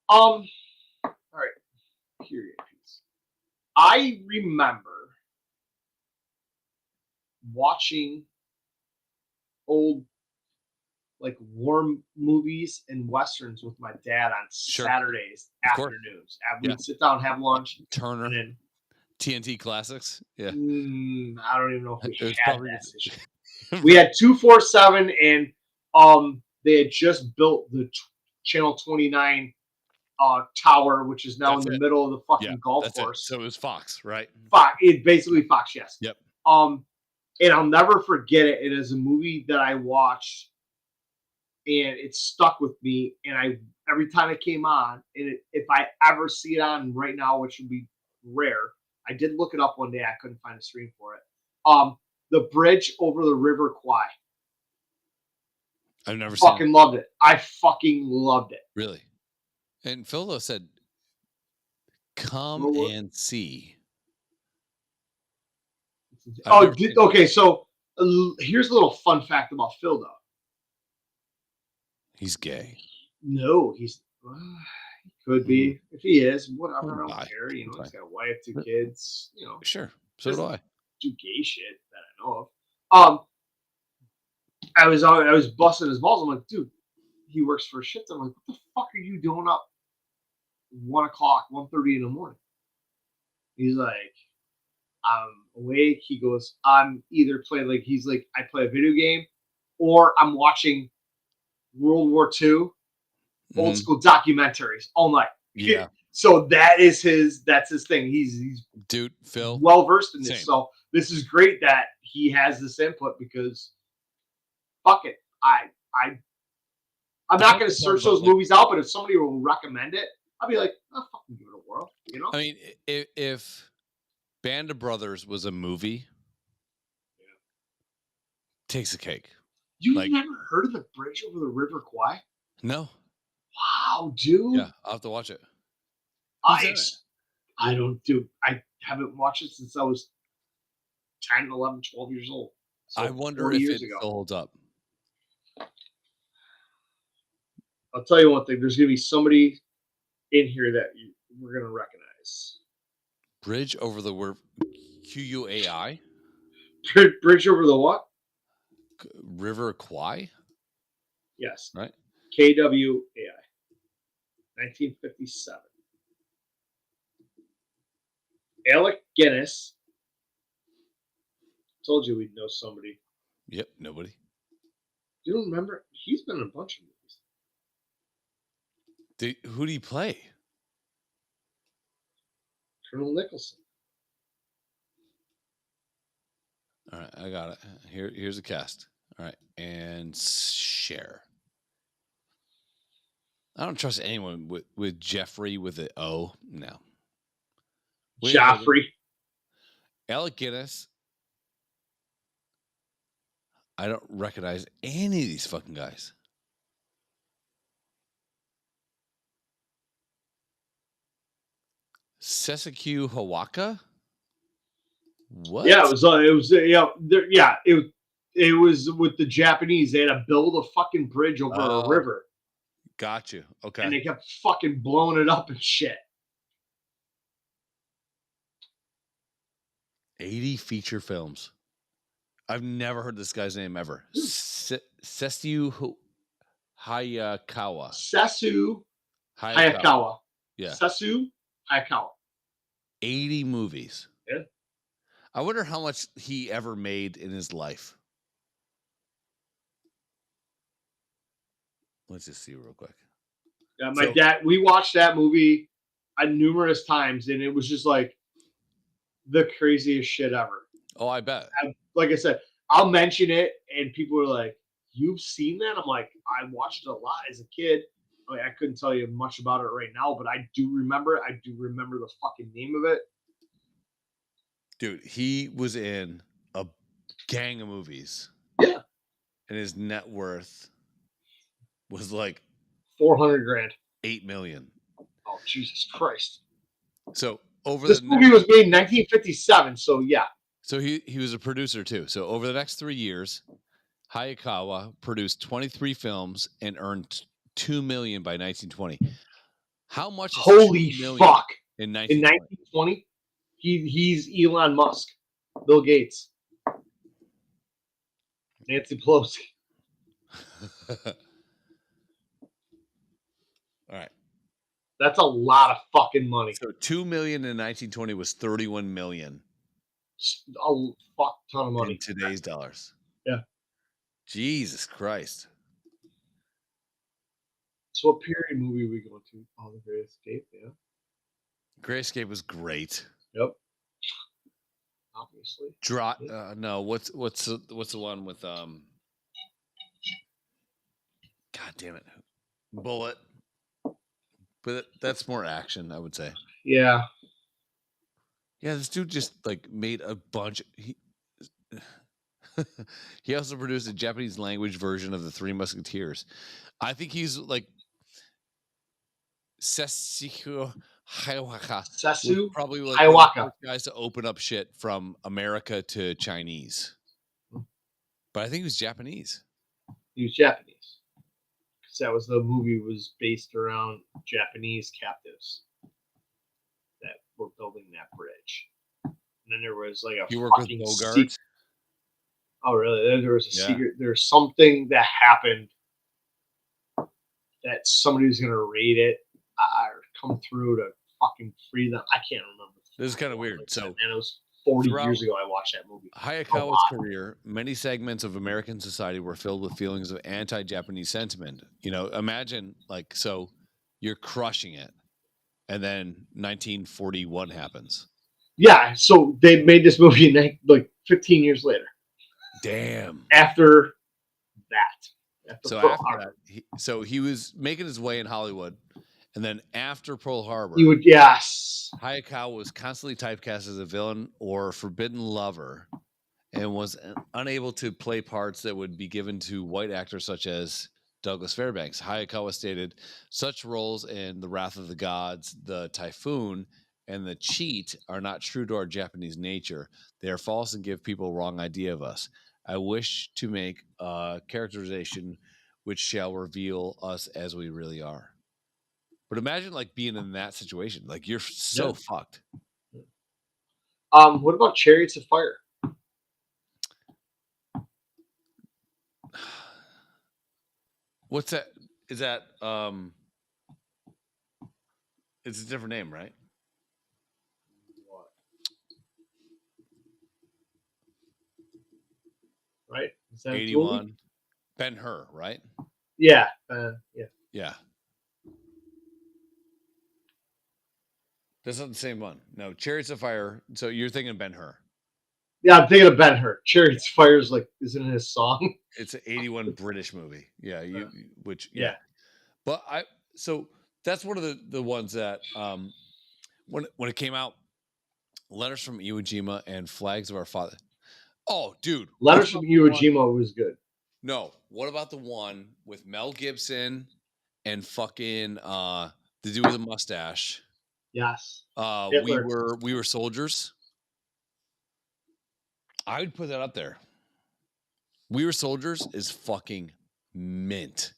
All right. Period piece. I remember watching old like war movies and westerns with my dad on Saturdays afternoons. We'd sit down, have lunch, Turner, and then TNT Classics. Yeah, I don't even know if we had that. We had 247, and they had just built the Channel 29 tower, which is now in the middle of the fucking golf course. So it was Fox, right? Fox, basically Fox, yes. Yep. And I'll never forget it. It is a movie that I watched, and it stuck with me. And every time it came on, and if I ever see it on right now, which would be rare, I did look it up one day. I couldn't find a stream for it. The bridge over the River Kwai. I've never seen it. Loved it. I fucking loved it. Really? And Phil said, "Come and see." Okay. So here's a little fun fact about Phil, though. He's gay. No, he could be. If he is, whatever. I don't care. You know, he's got a wife, 2 kids. You know, sure. So do I. Do gay shit that I know of. I was busting his balls. I'm like, dude, he works for a shift. I'm like, what the fuck are you doing up 1 o'clock, 1:30 in the morning? He's like, I'm awake. He goes, I'm either playing I play a video game, or I'm watching World War II old school documentaries all night. Yeah. So that's his thing. He's dude, Phil, well versed in this. So this is great that he has this input, because fuck it. I'm not going to search those movies out, but if somebody will recommend it, I'll be like, I'll fucking give it a whirl. You know? I mean, if Band of Brothers was a movie, takes a cake. You never heard of the bridge over the River Kwai? No. Wow, dude. Yeah, I'll have to watch it. I haven't watched it since I was 10, 11, 12 years old. So I wonder if it still holds up. I'll tell you one thing. There's going to be somebody in here that we're going to recognize. Bridge over the word QUAI? Bridge over the what? River Kwai? Yes. Right? KWAI. 1957. Alec Guinness. Told you we'd know somebody. Yep, nobody. You don't remember? He's been in a bunch of movies. Who do you play? Colonel Nicholson. All right, I got it. Here's the cast. All right, and share. I don't trust anyone with Jeffrey with an O. No. Joffrey. Alec Guinness. I don't recognize any of these fucking guys. Seseku Hawaka? What? Yeah, it was it was with the Japanese. They had to build a fucking bridge over a river, Got you. Okay. and they kept fucking blowing it up and shit. 80 feature films. I've never heard this guy's name ever. Sesu Hayakawa. Sesu Hayakawa. Yeah. Sesu Hayakawa. 80 movies. Yeah. I wonder how much he ever made in his life. Let's just see real quick. Yeah, my dad. We watched that movie numerous times, and it was just like the craziest shit ever. Oh, I bet. Like I said, I'll mention it, and people are like, "You've seen that?" I'm like, "I watched it a lot as a kid." I couldn't tell you much about it right now, but I do remember it. I do remember the fucking name of it. Dude, he was in a gang of movies. Yeah. And his net worth was like $400,000. 8 million. Oh, Jesus Christ. So over this movie was made in 1957, so yeah. So he was a producer too. So over the next 3 years, Hayakawa produced 23 films and earned $2 million by 1920. How much? Holy fuck! In 1920, he's Elon Musk, Bill Gates, Nancy Pelosi. All right. That's a lot of fucking money. So 2 million in 1920 was 31 million. A fuck ton of money in today's dollars. Yeah. Jesus Christ. So what period movie are we going to? Oh, The Great Escape, yeah. Great Escape was great. Yep. Obviously. No, what's the one with God damn it. Bullet. But that's more action, I would say. Yeah. Yeah, this dude just like made a bunch. He also produced a Japanese language version of the Three Musketeers. I think he's like Sesu Hayawaka. Probably like one of the first guys to open up shit from America to Chinese. But I think he was Japanese. He was Japanese. Because that was the movie was based around Japanese captives that were building that bridge. And then there was like a you work with Bogart? Oh, really? There was a secret. There's something that happened that somebody was going to raid it or come through to fucking free them. I can't remember. This is kind of weird. So, and it was 40 years ago I watched that movie. Hayakawa's career, many segments of American society were filled with feelings of anti-Japanese sentiment. You know, imagine like, so you're crushing it, and then 1941 happens. Yeah, so they made this movie in like 15 years later. Damn. After that. So he was making his way in Hollywood, and then after Pearl Harbor, Hayakawa was constantly typecast as a villain or forbidden lover, and was unable to play parts that would be given to white actors such as Douglas Fairbanks. Hayakawa stated, "Such roles in The Wrath of the Gods, The Typhoon, and The Cheat are not true to our Japanese nature. They are false and give people a wrong idea of us. I wish to make a characterization which shall reveal us as we really are." But imagine like being in that situation. Like you're so fucked. What about Chariots of Fire? What's that? Is that it's a different name, right? What? Right? Is that 81. Ben-Hur, right? Yeah. Yeah. That's not the same one. No, Chariots of Fire. So you're thinking Ben-Hur. Yeah, I'm thinking of Ben-Hur. Chariots of Fire is like, isn't it his song? It's an 81 British movie. Yeah, yeah. But so that's one of the ones that when it came out, Letters from Iwo Jima and Flags of Our Father. Oh, dude. Letters from Iwo Jima was good. No. What about the one with Mel Gibson and fucking the dude with the mustache? Yes. We were soldiers. I would put that up there. We Were Soldiers is fucking mint.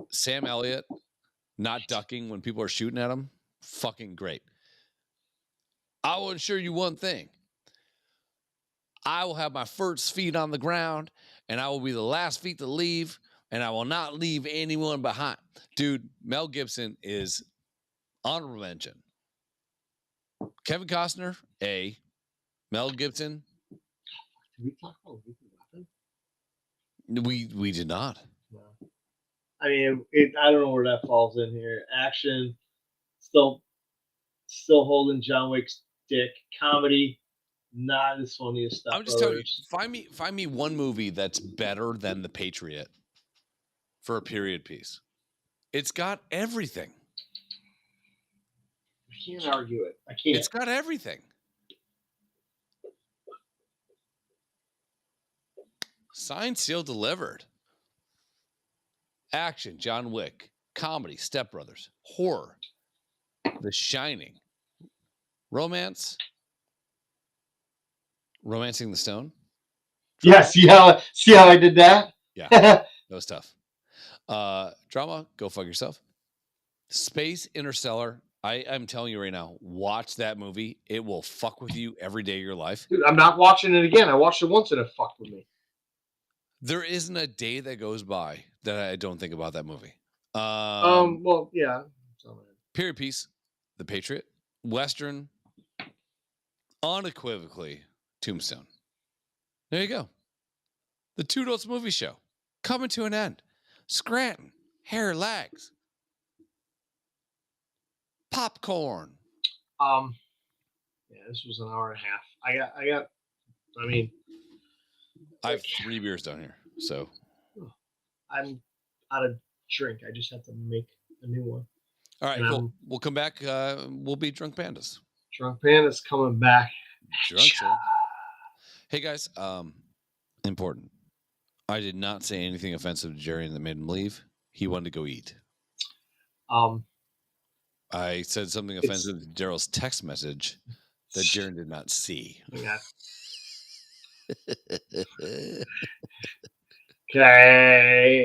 Sam Elliott not ducking when people are shooting at him, fucking great. I will assure you one thing. I will have my first feet on the ground, and I will be the last feet to leave, and I will not leave anyone behind. Dude, Mel Gibson is honorable mention. Kevin Costner, A. Mel Gibson, Did we talk about Lethal Weapon? we did not. No. I mean, I don't know where that falls in here. Action, still holding John Wick's dick. Comedy, not as funny as Step I'm just telling you, Brothers. find me one movie that's better than The Patriot for a period piece. It's got everything. I can't argue it. I can't. It's got everything. Signed, sealed, delivered. Action, John Wick. Comedy, Step Brothers. Horror, The Shining. Romance, Romancing the Stone. Yeah, see how I did that? Yeah, that was tough. Drama, go fuck yourself. Space, Interstellar. I'm telling you right now, watch that movie. It will fuck with you every day of your life. Dude, I'm not watching it again. I watched it once and it fucked with me. There isn't a day that goes by that I don't think about that movie. Well, yeah. Period piece, The Patriot. Western, unequivocally, Tombstone. There you go. The Two Dolts Movie Show coming to an end. Scranton, hair lags. Popcorn. Yeah, this was an hour and a half. I mean, I have 3 beers down here, so I'm out of drink. I just have to make a new one. all right, cool. We'll come back. We'll be Drunk Pandas. Drunk Panda's coming back. Drunk. Sir. Hey guys, important. I did not say anything offensive to Jerry that made him leave. He wanted to go eat. I said something offensive to Daryl's text message that Jaron did not see. Yeah. Okay.